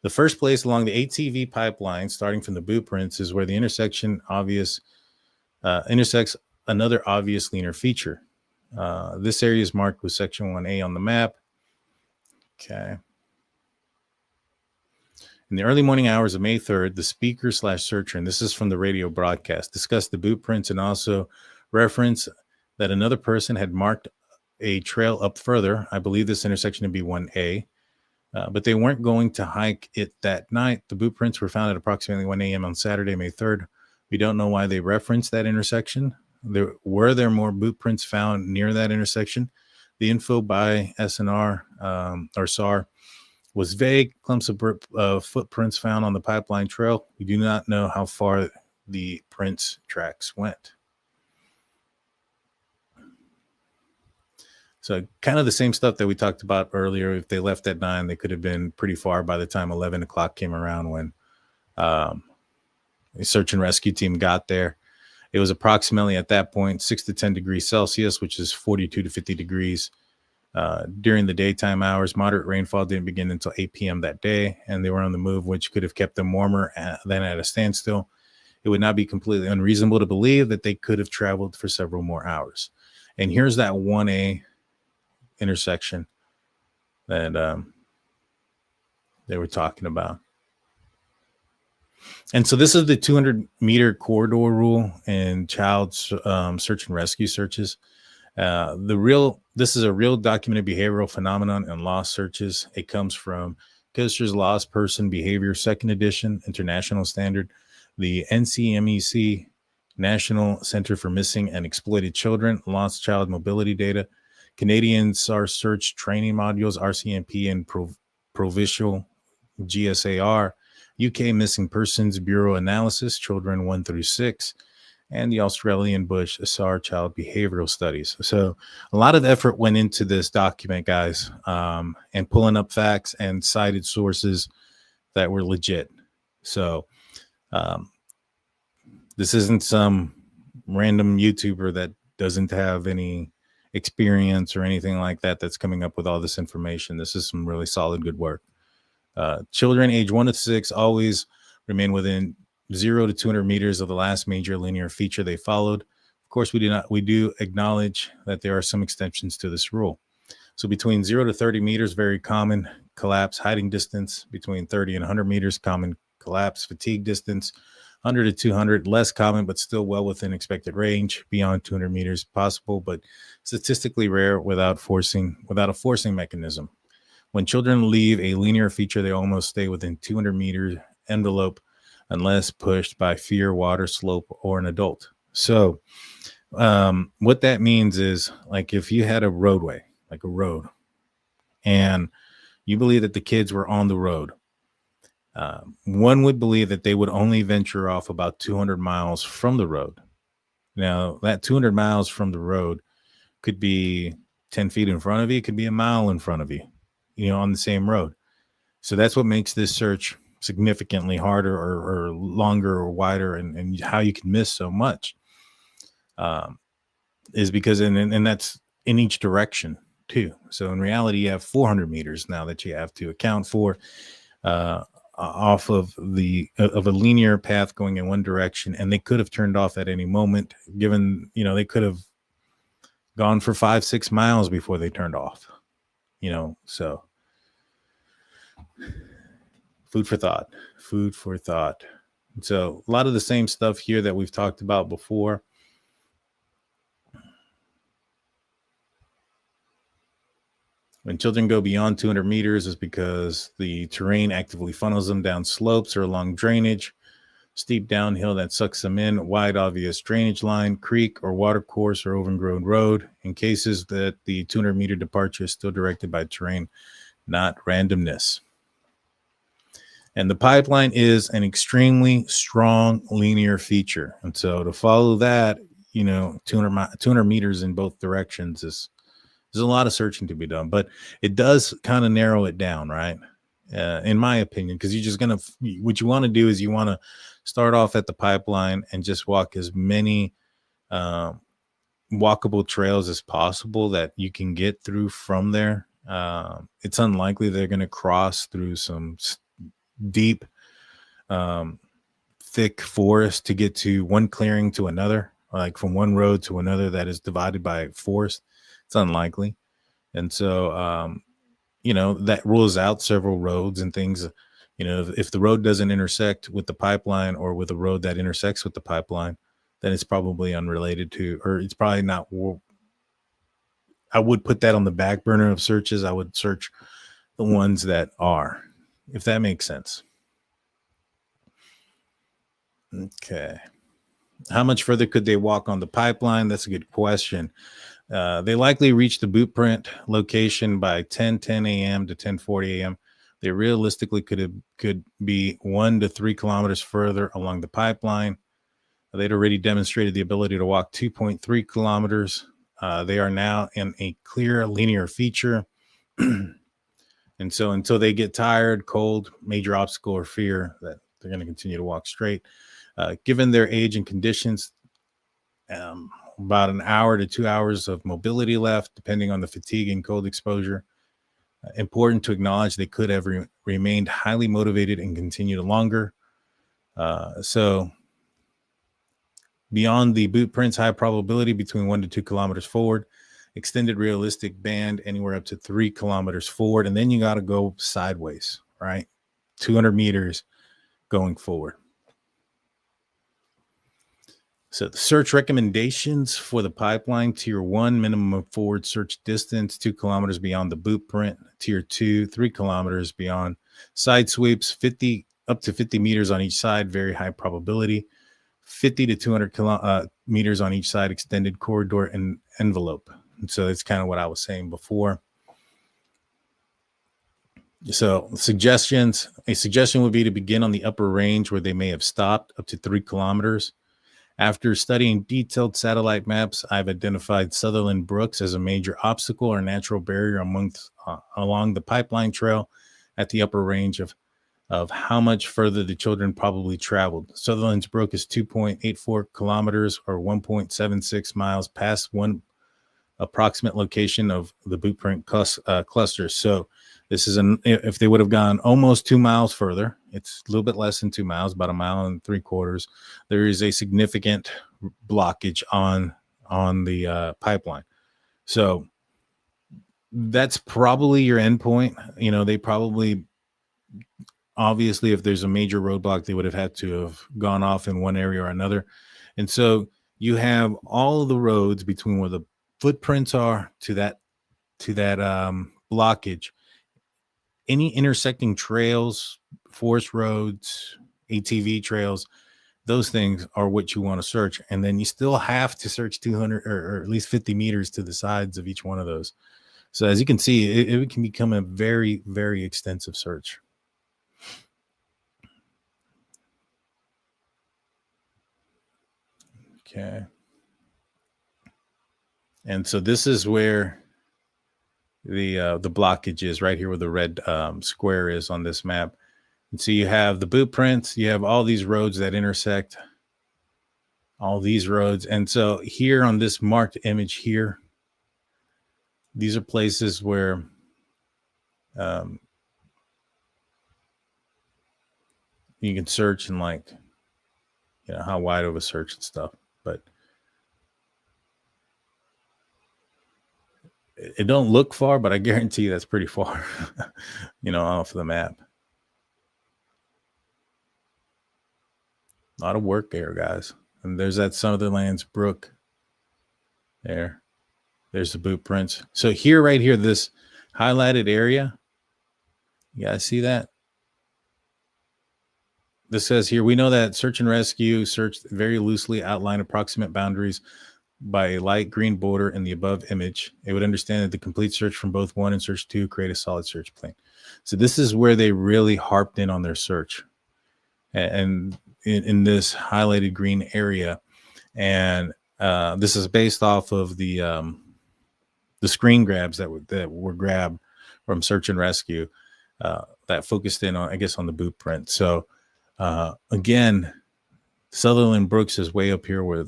The first place along the ATV pipeline, starting from the boot prints, is where the intersection intersects another obvious linear feature. This area is marked with section 1A on the map. Okay. In the early morning hours of May 3rd, the speaker/searcher, and this is from the radio broadcast, discussed the boot prints and also referenced that another person had marked a trail up further. I believe this intersection to be 1A, but they weren't going to hike it that night. The boot prints were found at approximately 1 a.m. on Saturday, May 3rd. We don't know why they referenced that intersection. Were there more boot prints found near that intersection? The info by SNR or SAR was vague. Clumps of footprints found on the pipeline trail. We do not know how far the prints tracks went. So kind of the same stuff that we talked about earlier. If they left at 9, they could have been pretty far by the time 11 o'clock came around when the search and rescue team got there. It was approximately at that point 6 to 10 degrees Celsius, which is 42 to 50 degrees. During the daytime hours, moderate rainfall didn't begin until 8 p.m. that day, and they were on the move, which could have kept them warmer than at a standstill. It would not be completely unreasonable to believe that they could have traveled for several more hours. And here's that 1A intersection that they were talking about. And so this is the 200-meter corridor rule in child search and rescue searches. This is a real documented behavioral phenomenon in lost searches. It comes from Koster's Lost Person Behavior, 2nd edition, international standard, the NCMEC, National Center for Missing and Exploited Children, Lost Child Mobility Data, Canadian SAR Search Training Modules, RCMP, and Provincial GSAR, UK Missing Persons Bureau Analysis, Children 1 through 6, and the Australian Bush SAR Child Behavioral Studies. So a lot of effort went into this document, guys, and pulling up facts and cited sources that were legit. So this isn't some random YouTuber that doesn't have any experience or anything like that that's coming up with all this information. This is some really solid, good work. Children age 1 to 6 always remain within 0 to 200 meters of the last major linear feature they followed. Of course, we do acknowledge that there are some extensions to this rule. So between 0 to 30 meters, very common collapse hiding distance. Between 30 and 100 meters, common collapse fatigue distance. 100 to 200, less common, but still well within expected range. Beyond 200 meters, possible, but statistically rare without a forcing mechanism. When children leave a linear feature, they almost stay within 200 meter envelope unless pushed by fear, water, slope, or an adult. So what that means is, like, if you had a roadway, like a road, and you believe that the kids were on the road, one would believe that they would only venture off about 200 miles from the road. Now, that 200 miles from the road could be 10 feet in front of you, it could be a mile in front of you, on the same road. So that's what makes this search significantly harder or longer or wider, and how you can miss so much is because, and that's in each direction too. So in reality, you have 400 meters now that you have to account for off of a linear path going in one direction, and they could have turned off at any moment, given, they could have gone for 5-6 miles before they turned off, so food for thought. So a lot of the same stuff here that we've talked about before. When children go beyond 200 meters is because the terrain actively funnels them down slopes or along drainage, steep downhill that sucks them in, wide obvious drainage line, creek or water course or overgrown road, in cases that the 200 meter departure is still directed by terrain, not randomness. And the pipeline is an extremely strong linear feature. And so to follow that, 200 meters in both directions there's a lot of searching to be done, but it does kind of narrow it down, right? In my opinion, because what you want to do is you want to start off at the pipeline and just walk as many walkable trails as possible that you can get through from there. It's unlikely they're going to cross through some deep, thick forest to get to one clearing to another, like from one road to another that is divided by forest. It's unlikely. And so, that rules out several roads and things. If the road doesn't intersect with the pipeline or with a road that intersects with the pipeline, then it's probably unrelated to, or it's probably not. I would put that on the back burner of searches. I would search the ones that are, if that makes sense. Okay. How much further could they walk on the pipeline? That's a good question. They likely reached the boot print location by 10 a.m. to 10:40 a.m. They realistically could be 1 to 3 kilometers further along the pipeline. They'd already demonstrated the ability to walk 2.3 kilometers. They are now in a clear linear feature. And so until they get tired, cold, major obstacle, or fear, that they're going to continue to walk straight. Given their age and conditions, about an hour to 2 hours of mobility left, depending on the fatigue and cold exposure. Important to acknowledge they could have remained highly motivated and continued longer. So beyond the boot prints, high probability between 1 to 2 kilometers forward, extended realistic band anywhere up to 3 kilometers forward. And then you got to go sideways, right? 200 meters going forward. So the search recommendations for the pipeline: Tier 1, minimum of forward search distance, 2 kilometers beyond the boot print. Tier 2, 3 kilometers beyond side sweeps, up to 50 meters on each side, very high probability. 50 to 200 meters on each side, extended corridor and envelope. And so that's kind of what I was saying before. So a suggestion would be to begin on the upper range where they may have stopped, up to 3 kilometers. After studying detailed satellite maps, I've identified Sutherland Brooks as a major obstacle or natural barrier along the pipeline trail at the upper range of how much further the children probably traveled. Sutherland's Brook is 2.84 kilometers or 1.76 miles past one approximate location of the boot print cluster. So this is if they would have gone almost 2 miles further, it's a little bit less than 2 miles, about 1.75 miles. There is a significant blockage on the pipeline. So that's probably your endpoint. They probably, obviously, if there's a major roadblock, they would have had to have gone off in one area or another. And so you have all of the roads between where the footprints are to that blockage. Any intersecting trails, forest roads, ATV trails, those things are what you want to search. And then you still have to search 200 or at least 50 meters to the sides of each one of those. So as you can see, it can become a very, very extensive search. Okay. And so this is where the blockage is, right here where the red square is on this map. And so you have the boot prints, you have all these roads that intersect, all these roads. And so here on this marked image here, these are places where you can search and how wide of a search and stuff. But it don't look far, but I guarantee you that's pretty far, off the map. A lot of work there, guys. And there's that Sutherland's Brook there. There's the boot prints. So here, right here, this highlighted area, you guys see that? This says here, we know that search and rescue searched very loosely outline approximate boundaries by a light green border in the above image. It would understand that the complete search from both 1 and search 2 create a solid search plane. So this is where they really harped in on their search, and in this highlighted green area. And this is based off of the screen grabs that were grabbed from search and rescue that focused in on, I guess, on the boot print. So again, Sutherland Brooks is way up here where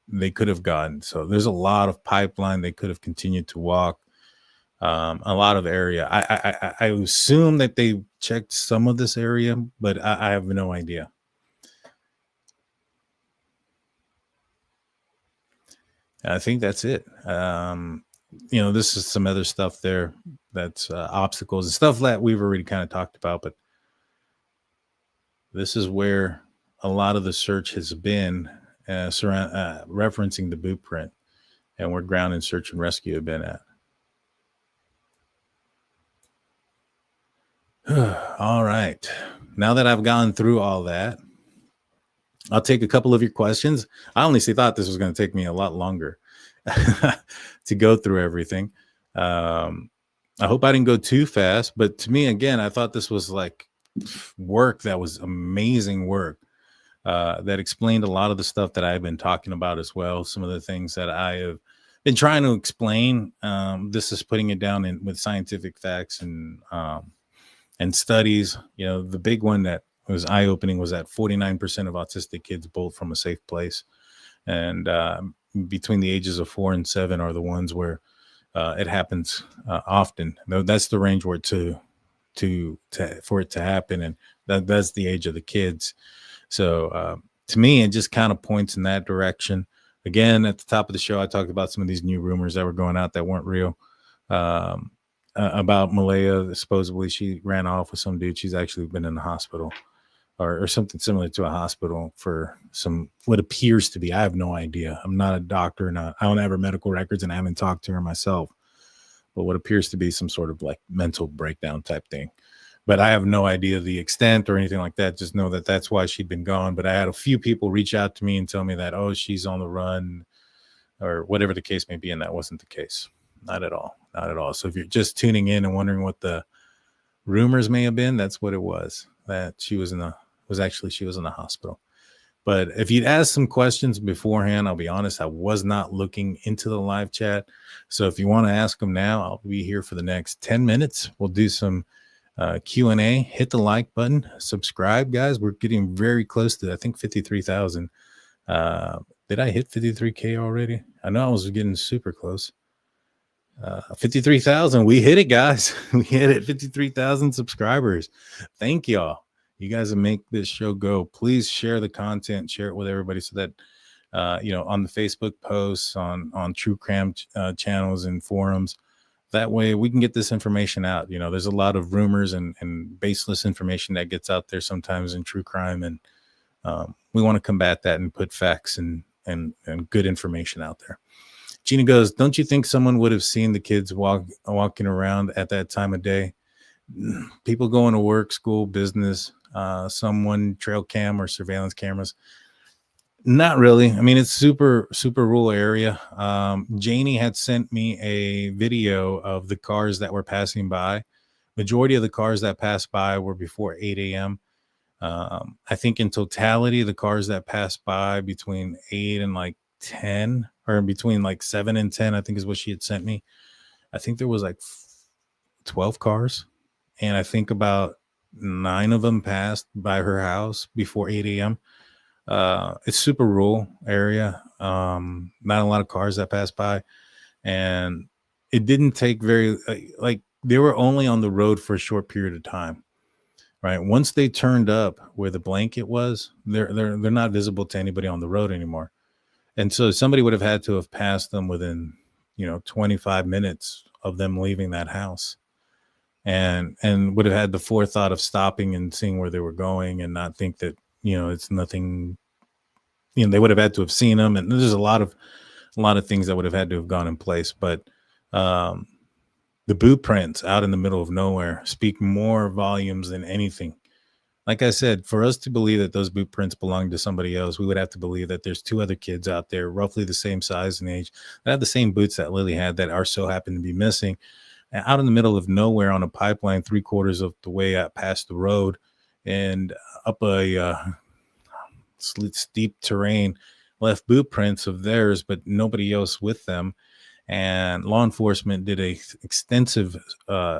they could have gotten. So there's a lot of pipeline they could have continued to walk. a lot of area. I assume that they checked some of this area, but I have no idea. I think that's it. This is some other stuff there that's obstacles and stuff that we've already kind of talked about, but this is where a lot of the search has been referencing the boot print and where ground and search and rescue have been at. All right. Now that I've gone through all that, I'll take a couple of your questions. I honestly thought this was going to take me a lot longer to go through everything. I hope I didn't go too fast, but to me, again, I thought this was like work that was amazing work that explained a lot of the stuff that I've been talking about as well. Some of the things that I have been trying to explain. This is putting it down with scientific facts and studies. The big one that was eye-opening was that 49% of autistic kids bolt from a safe place, and between the ages of 4 and 7 are the ones where it happens often. That's the range where for it to happen, and that's the age of the kids. So to me, it just kind of points in that direction. Again, at the top of the show, I talked about some of these new rumors that were going out that weren't real. About Malehya, supposedly she ran off with some dude. She's actually been in the hospital or something similar to a hospital for what appears to be, I have no idea. I'm not a doctor, I don't have her medical records, and I haven't talked to her myself, but what appears to be some sort of like mental breakdown type thing. But I have no idea the extent or anything like that. Just know that that's why she'd been gone. But I had a few people reach out to me and tell me that, oh, she's on the run or whatever the case may be. And that wasn't the case. Not at all. Not at all. So if you're just tuning in and wondering what the rumors may have been, that's what it was. That she was in the hospital. But if you'd asked some questions beforehand, I'll be honest, I was not looking into the live chat. So if you want to ask them now, I'll be here for the next 10 minutes. We'll do some Q&A. Hit the like button. Subscribe, guys. We're getting very close to, I think, 53,000. Did I hit 53K already? I know I was getting super close. 53,000. We hit it, guys. We hit it. 53,000 subscribers. Thank y'all. You guys will make this show go. Please share the content, share it with everybody so that, on the Facebook posts, on True Crime channels and forums. That way we can get this information out. There's a lot of rumors and baseless information that gets out there sometimes in true crime. And we want to combat that and put facts and good information out there. Gina goes, don't you think someone would have seen the kids walking around at that time of day? People going to work, school, business, someone trail cam or surveillance cameras. Not really. I mean, it's super, super rural area. Janie had sent me a video of the cars that were passing by. Majority of the cars that passed by were before 8 a.m. I think in totality, the cars that passed by between 8 and like 10 or between like 7 and 10, I think is what she had sent me. I think there was like 12 cars. And I think about 9 of them passed by her house before 8 a.m. It's super rural area. Not a lot of cars that pass by. And it didn't take they were only on the road for a short period of time. Right. Once they turned up where the blanket was, they're not visible to anybody on the road anymore. And so somebody would have had to have passed them within, 25 minutes of them leaving that house. And would have had the forethought of stopping and seeing where they were going and not think that, it's nothing, they would have had to have seen them. And there's a lot of things that would have had to have gone in place. But the boot prints out in the middle of nowhere speak more volumes than anything. Like I said, for us to believe that those boot prints belong to somebody else, we would have to believe that there's 2 other kids out there, roughly the same size and age, that have the same boots that Lily had that are so happen to be missing. Out in the middle of nowhere on a pipeline, 3/4 of the way out past the road and up a steep terrain, left boot prints of theirs, but nobody else with them. And law enforcement did a extensive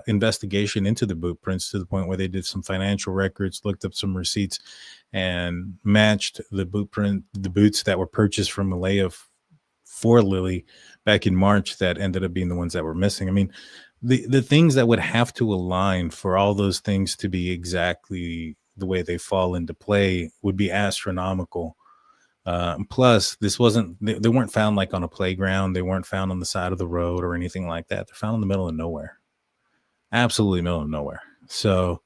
investigation into the boot prints to the point where they did some financial records, looked up some receipts, and matched the boots that were purchased from Malehya for Lily back in March that ended up being the ones that were missing. I mean, the things that would have to align for all those things to be exactly the way they fall into play would be astronomical. Plus, they weren't found like on a playground. They weren't found on the side of the road or anything like that. They're found in the middle of nowhere, absolutely middle of nowhere. So,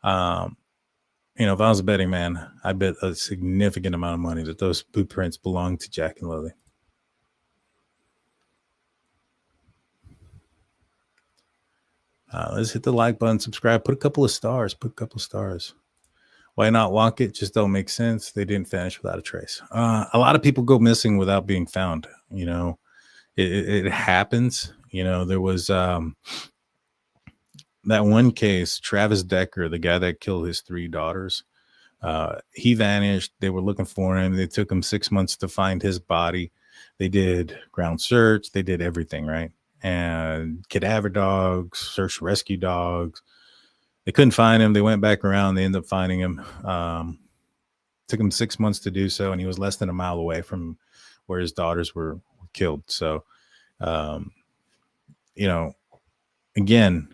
if I was a betting man, I bet a significant amount of money that those boot prints belong to Jack and Lilly. Let's hit the like button, subscribe, put a couple of stars. Why not walk it? Just don't make sense. They didn't vanish without a trace. A lot of people go missing without being found. It happens. There was that one case, Travis Decker, the guy that killed his 3 daughters. He vanished. They were looking for him. They took him 6 months to find his body. They did ground search. They did everything, right? And cadaver dogs, search and rescue dogs. They couldn't find him. They went back around. They ended up finding him. Took him 6 months to do so, and he was less than a mile away from where his daughters were killed. So, again,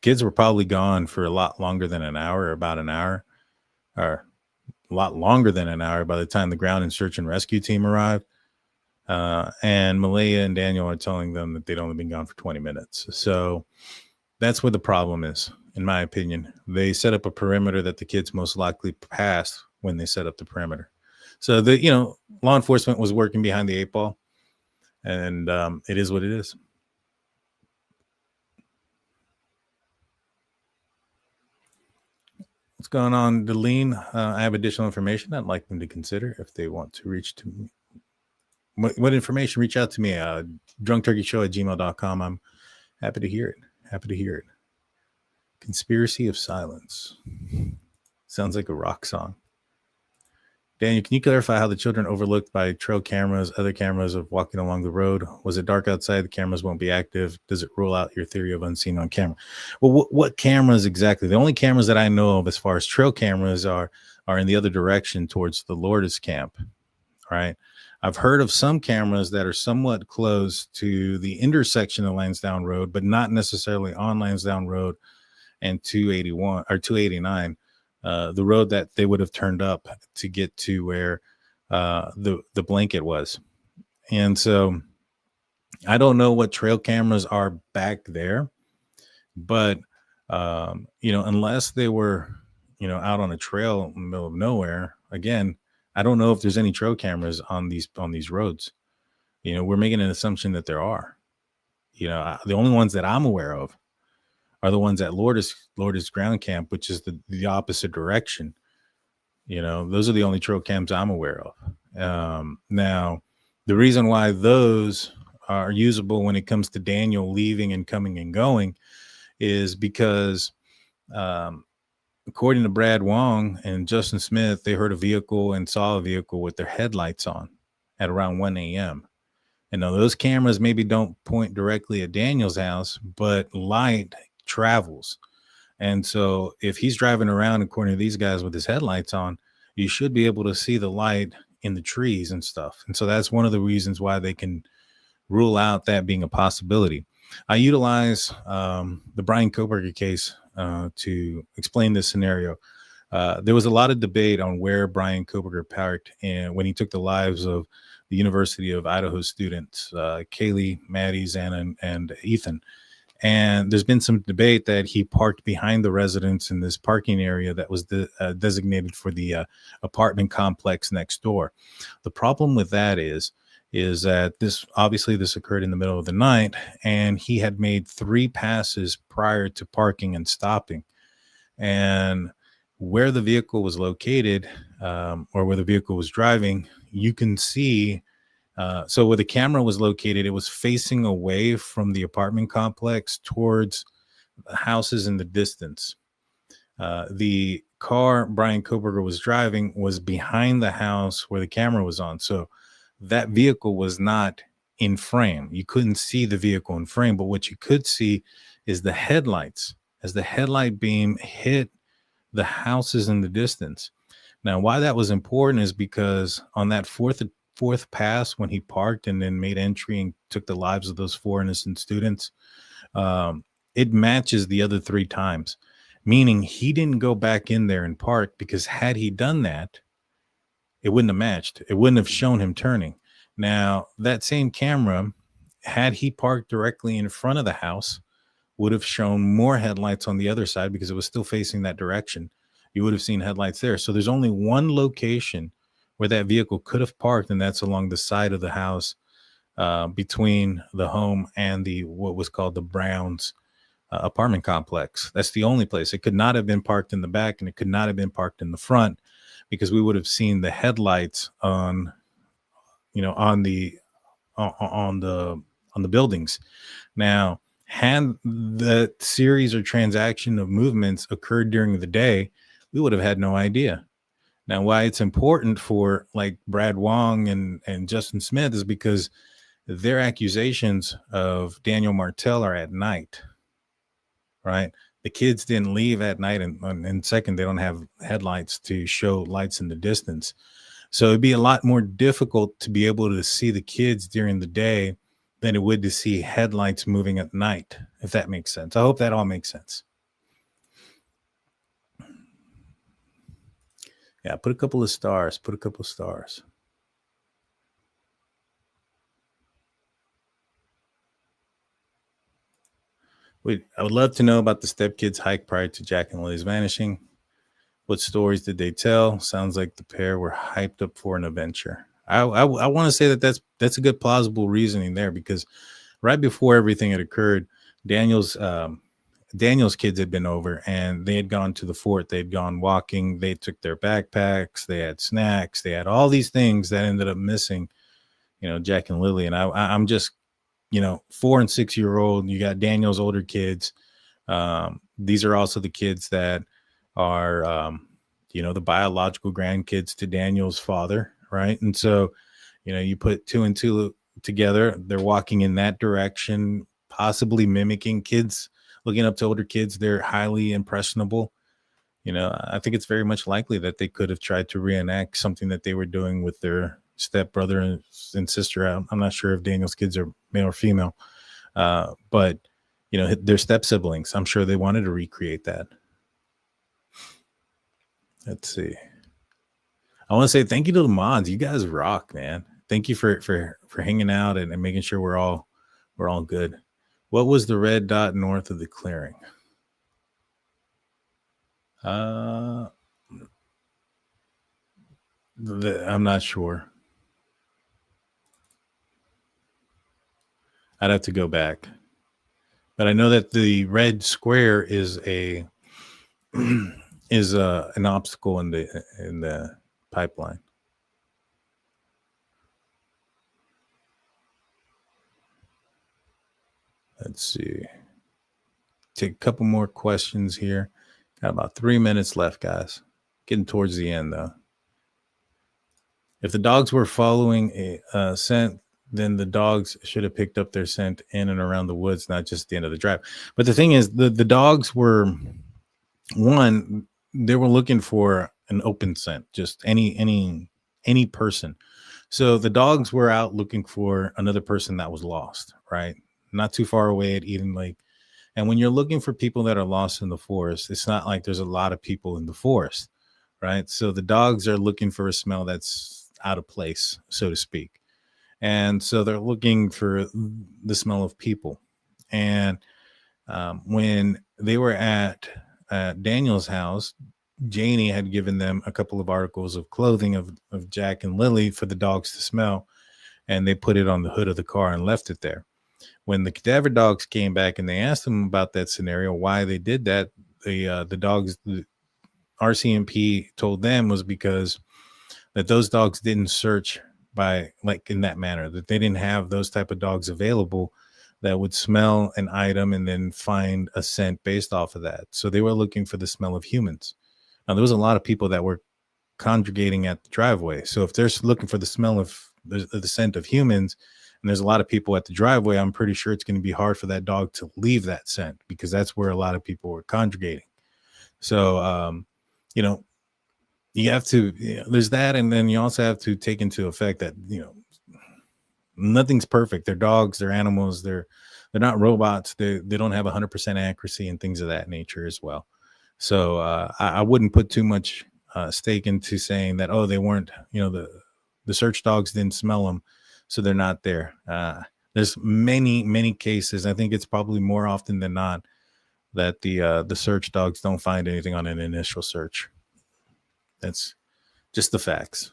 kids were probably gone for a lot longer than an hour, about an hour, or a lot longer than an hour by the time the ground and search and rescue team arrived. And Malehya and Daniel are telling them that they'd only been gone for 20 minutes. So that's where the problem is, in my opinion. They set up a perimeter that the kids most likely passed when they set up the perimeter. So law enforcement was working behind the 8 ball, and it is what it is. What's going on, Deline? I have additional information I'd like them to consider if they want to reach to me. What information? Reach out to me. Drunkturkeyshow@gmail.com. I'm happy to hear it. Conspiracy of Silence. Sounds like a rock song. Daniel, can you clarify how the children overlooked by trail cameras, other cameras of walking along the road? Was it dark outside? The cameras won't be active. Does it rule out your theory of unseen on camera? Well, what cameras exactly? The only cameras that I know of as far as trail cameras are in the other direction towards the Lourdes camp, right? I've heard of some cameras that are somewhat close to the intersection of Lansdowne Road, but not necessarily on Lansdowne Road and 281 or 289, the road that they would have turned up to get to where the blanket was. And so I don't know what trail cameras are back there, but unless they were, out on a trail in the middle of nowhere, again, I don't know if there's any trail cameras on these roads. We're making an assumption that there are. The only ones that I'm aware of are the ones at Lourdes ground camp, which is the opposite direction. Those are the only trail cams I'm aware of. Now, the reason why those are usable when it comes to Daniel leaving and coming and going is because, according to Brad Wong and Justin Smith, they heard a vehicle and saw a vehicle with their headlights on at around 1 a.m. And now those cameras maybe don't point directly at Daniel's house, but light travels. And so if he's driving around, according to these guys, with his headlights on, you should be able to see the light in the trees and stuff. And so that's one of the reasons why they can rule out that being a possibility. I utilize the Brian Koberger case to explain this scenario. There was a lot of debate on where Brian Koberger parked and when he took the lives of the University of Idaho students, Kaylee, Maddie, Xana, and Ethan. And there's been some debate that he parked behind the residence in this parking area that was designated for the apartment complex next door. The problem with that is that this occurred in the middle of the night, and he had made 3 passes prior to parking and stopping. And where the vehicle was located, or where the vehicle was driving, you can see. So where the camera was located, it was facing away from the apartment complex towards the houses in the distance. The car Brian Koberger was driving was behind the house where the camera was on. So that vehicle was not in frame. You couldn't see the vehicle in frame, but what you could see is the headlights as the headlight beam hit the houses in the distance. Now, why that was important is because on that fourth pass, when he parked and then made entry and took the lives of those 4 innocent students, It matches the other 3 times, meaning he didn't go back in there and park, because had he done that, it wouldn't have matched. It wouldn't have shown him turning. Now, that same camera, had he parked directly in front of the house, would have shown more headlights on the other side, because it was still facing that direction. You would have seen headlights there. So there's only one location where that vehicle could have parked, and that's along the side of the house, between the home and the what was called the Browns apartment complex. That's the only place. It could not have been parked in the back, and it could not have been parked in the front, because we would have seen the headlights on the buildings. Now, had the series or transaction of movements occurred during the day, we would have had no idea. Now, why it's important for like Brad Wong and Justin Smith is because their accusations of Daniel Martell are at night, right? The kids didn't leave at night, and second, they don't have headlights to show lights in the distance. So it'd be a lot more difficult to be able to see the kids during the day than it would to see headlights moving at night, if that makes sense. I hope that all makes sense. Yeah, put a couple of stars. Wait, I would love to know about the stepkids' hike prior to Jack and Lily's vanishing. What stories did they tell? Sounds like the pair were hyped up for an adventure. I want to say that that's a good plausible reasoning there, because right before everything had occurred, Daniel's kids had been over, and they had gone to the fort. They had gone walking. They took their backpacks. They had snacks. They had all these things that ended up missing, Jack and Lily. And I'm just, 4 and 6 year old. You got Daniel's older kids. These are also the kids that are, the biological grandkids to Daniel's father. Right. And so, you put 2 and 2 together. They're walking in that direction, possibly mimicking kids, looking up to older kids. They're highly impressionable. I think it's very much likely that they could have tried to reenact something that they were doing with their stepbrother and sister. I'm not sure if Daniel's kids are male or female, but they're step siblings. I'm sure they wanted to recreate that. Let's see. I want to say thank you to the mods. You guys rock, man. Thank you for hanging out and making sure we're all good. What was the red dot north of the clearing? I'm not sure. I'd have to go back. But I know that the red square is an obstacle in the pipeline. Let's see. Take a couple more questions here. Got about 3 minutes left, guys. Getting towards the end, though. If the dogs were following a scent, then the dogs should have picked up their scent in and around the woods, not just the end of the drive. But the thing is, the dogs were, they were looking for an open scent, just any person. So the dogs were out looking for another person that was lost, right? Not too far away at Eden Lake. And when you're looking for people that are lost in the forest, it's not like there's a lot of people in the forest, right? So the dogs are looking for a smell that's out of place, so to speak. And so they're looking for the smell of people. And when they were at Daniel's house, Janie had given them a couple of articles of clothing of Jack and Lily for the dogs to smell. And they put it on the hood of the car and left it there. When the cadaver dogs came back and they asked them about that scenario, why they did that, the dogs, the RCMP told them was because that those dogs didn't search by like in that manner, that they didn't have those type of dogs available that would smell an item and then find a scent based off of that. So they were looking for the smell of humans. Now there was a lot of people that were congregating at the driveway. So if they're looking for the smell of the scent of humans, and there's a lot of people at the driveway, I'm pretty sure it's going to be hard for that dog to leave that scent, because that's where a lot of people were congregating. So, you have to, there's that. And then you also have to take into effect that, nothing's perfect. They're dogs, they're animals, they're They're not robots. They don't have 100% accuracy and things of that nature as well. So I wouldn't put too much stake into saying that, oh, they weren't, the search dogs didn't smell them, so they're not there. There's many cases. I think it's probably more often than not that the search dogs don't find anything on an initial search. That's just the facts.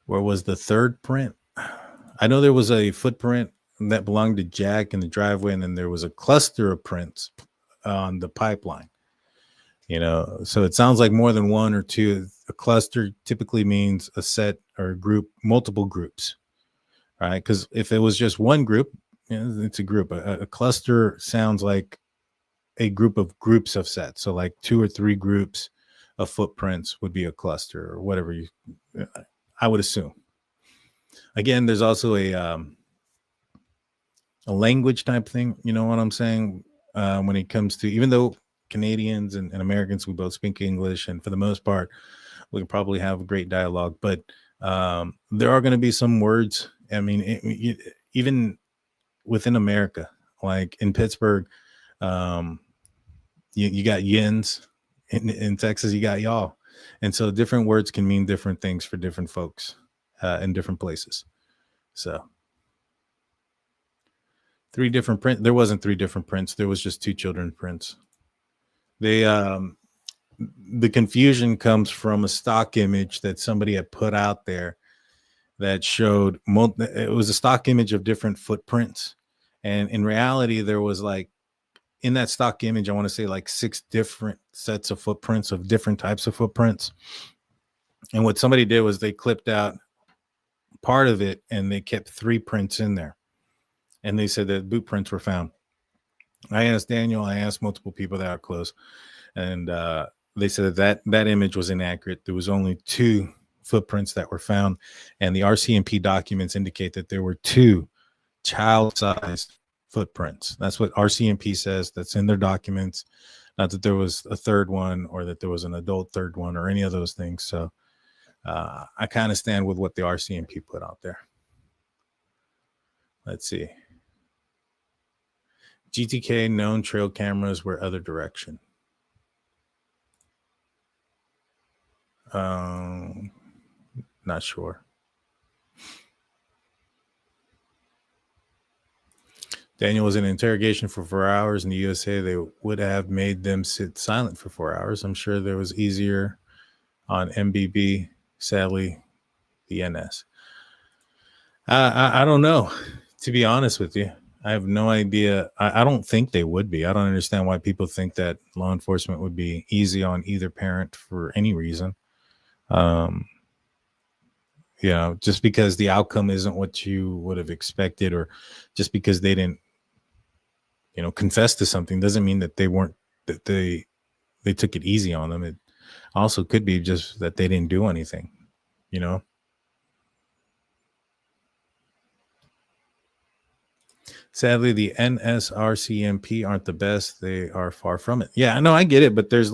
Where was the third print? I know there was a footprint that belonged to Jack in the driveway, and then there was a cluster of prints on the pipeline. So it sounds like more than one or two. A cluster typically means a set or a group, multiple groups, right? Because if it was just one group, it's a group. A cluster sounds like a group of groups of sets. So like 2 or 3 groups of footprints would be a cluster, or whatever I would assume. Again, there's also a language type thing. You know what I'm saying? When it comes to, even though Canadians and Americans, we both speak English, and for the most part, we can probably have a great dialogue, but there are going to be some words. I mean, even within America, like in Pittsburgh, you got yins. In Texas, you got y'all. And so different words can mean different things for different folks in different places. So 3 different prints. There wasn't 3 different prints. There was just 2 children prints. The confusion comes from a stock image that somebody had put out there that showed, it was a stock image of different footprints. And in reality, there was like, in that stock image, I want to say like 6 different sets of footprints of different types of footprints. And what somebody did was they clipped out part of it and they kept 3 prints in there. And they said that boot prints were found. I asked Daniel, I asked multiple people that are close, and they said that image was inaccurate. There was only 2 footprints that were found, and the RCMP documents indicate that there were 2 child-sized footprints. That's what RCMP says. That's in their documents. Not that there was a third one or that there was an adult third one or any of those things. So I kind of stand with what the RCMP put out there. Let's see. GTK known trail cameras were other direction. Not sure. Daniel was in interrogation for 4 hours in the USA. They would have made them sit silent for 4 hours. I'm sure there was easier on MBB. Sadly, the NS. I don't know, to be honest with you. I have no idea. I don't think they would be. I don't understand why people think that law enforcement would be easy on either parent for any reason. Just because the outcome isn't what you would have expected, or just because they didn't, confess to something, doesn't mean that they took it easy on them. It also could be just that they didn't do anything, Sadly, the NSRCMP aren't the best. They are far from it. Yeah, no, I get it. But there's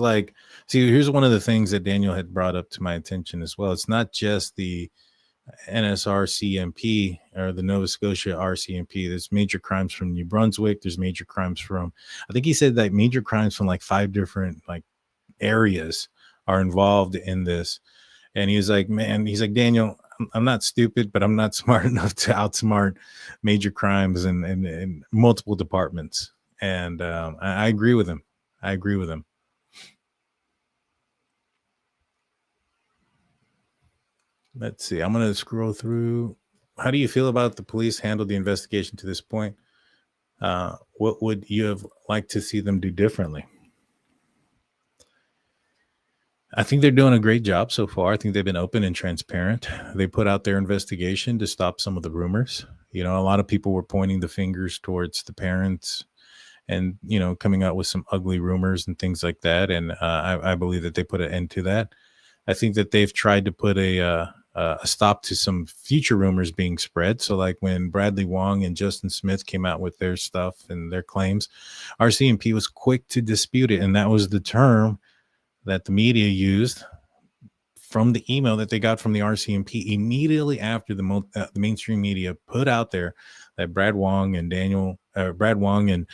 here's one of the things that Daniel had brought up to my attention as well. It's not just the NSRCMP or the Nova Scotia RCMP. There's major crimes from New Brunswick. There's major crimes from, I think he said that major crimes from like 5 different areas are involved in this. And he was like, Daniel, I'm not stupid, but I'm not smart enough to outsmart major crimes in multiple departments. And I agree with him. Let's see. I'm going to scroll through. How do you feel about the police handled the investigation to this point? What would you have liked to see them do differently? I think they're doing a great job so far. I think they've been open and transparent. They put out their investigation to stop some of the rumors. A lot of people were pointing the fingers towards the parents and, coming out with some ugly rumors and things like that. And I believe that they put an end to that. I think that they've tried to put a stop to some future rumors being spread. So like when Bradley Wong and Justin Smith came out with their stuff and their claims, RCMP was quick to dispute it. And that was the term that the media used from the email that they got from the RCMP immediately after the mainstream media put out there that Brad Wong and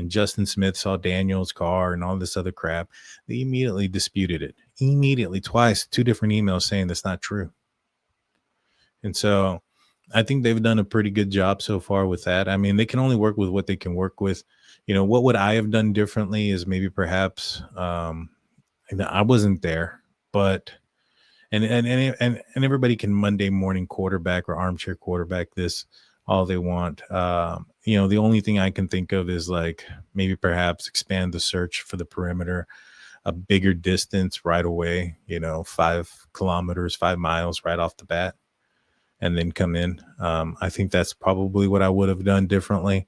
Justin Smith saw Daniel's car and all this other crap. They immediately disputed it. Immediately, twice, 2 different emails saying that's not true. And so I think they've done a pretty good job so far with that. I mean, they can only work with what they can work with. You know, what would I have done differently is maybe perhaps I wasn't there, but and everybody can Monday morning quarterback or armchair quarterback this all they want. You know, the only thing I can think of is like maybe perhaps expand the search for the perimeter a bigger distance right away, you know, 5 kilometers, 5 miles right off the bat, and then come in. I think that's probably what I would have done differently.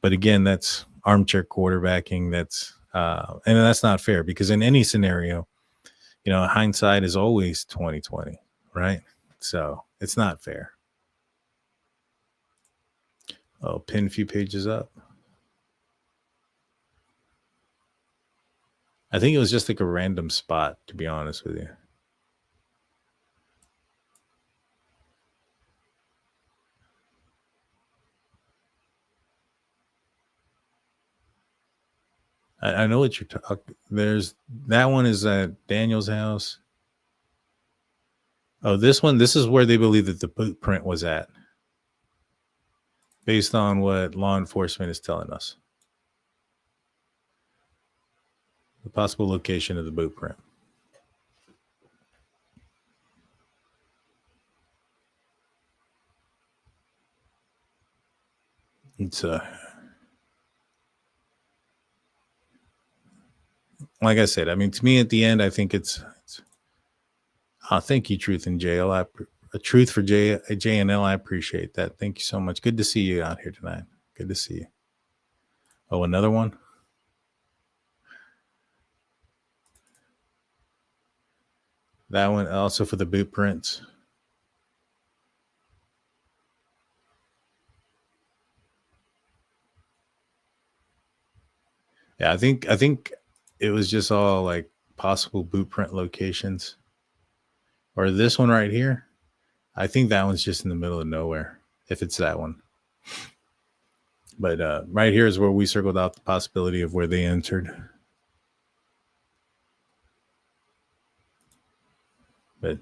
But again, that's armchair quarterbacking. That's and that's not fair, because in any scenario, you know, hindsight is always 20/20, right? So it's not fair. Oh, pin a few pages up. I think it was just like a random spot, to be honest with you. I know what you're talking. There's that one is at Daniel's house. Oh, this is where they believe that the boot print was at, based on what law enforcement is telling us. The possible location of the boot print. It's like I said, I mean, to me at the end, I think it's thank you, Truth in Jail. Truth for JNL. I appreciate that. Thank you so much. Good to see you out here tonight. Good to see you. Oh, another one. That one also for the boot prints. Yeah, I think it was just all like possible boot print locations. Or this one right here. I think that one's just in the middle of nowhere, if it's that one. But right here is where we circled out the possibility of where they entered. But,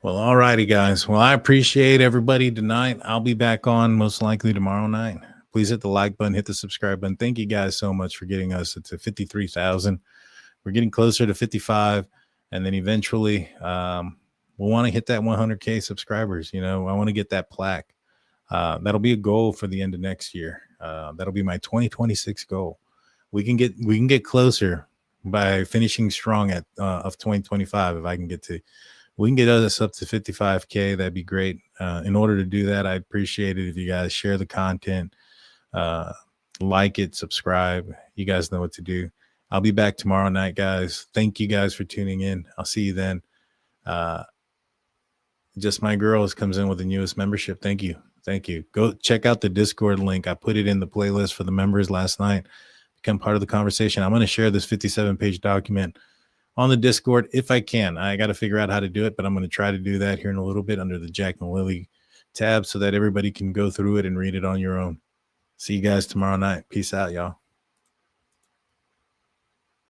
well, all righty, guys. Well, I appreciate everybody tonight. I'll be back on most likely tomorrow night. Please hit the like button, hit the subscribe button. Thank you guys so much for getting us to 53,000. We're getting closer to 55. And then eventually we'll want to hit that 100K subscribers. You know, I want to get that plaque. That'll be a goal for the end of next year. That'll be my 2026 goal. We can get closer by finishing strong at of 2025. If I can we can get us up to 55K. That'd be great. In order to do that, I'd appreciate it if you guys share the content, like it, subscribe. You guys know what to do. I'll be back tomorrow night, guys. Thank you guys for tuning in. I'll see you then. Just My Girls comes in with the newest membership. Thank you. Thank you. Go check out the Discord link. I put it in the playlist for the members last night. Become part of the conversation. I'm going to share this 57-page document on the Discord if I can. I got to figure out how to do it, but I'm going to try to do that here in a little bit under the Jack and Lilly tab so that everybody can go through it and read it on your own. See you guys tomorrow night. Peace out, y'all.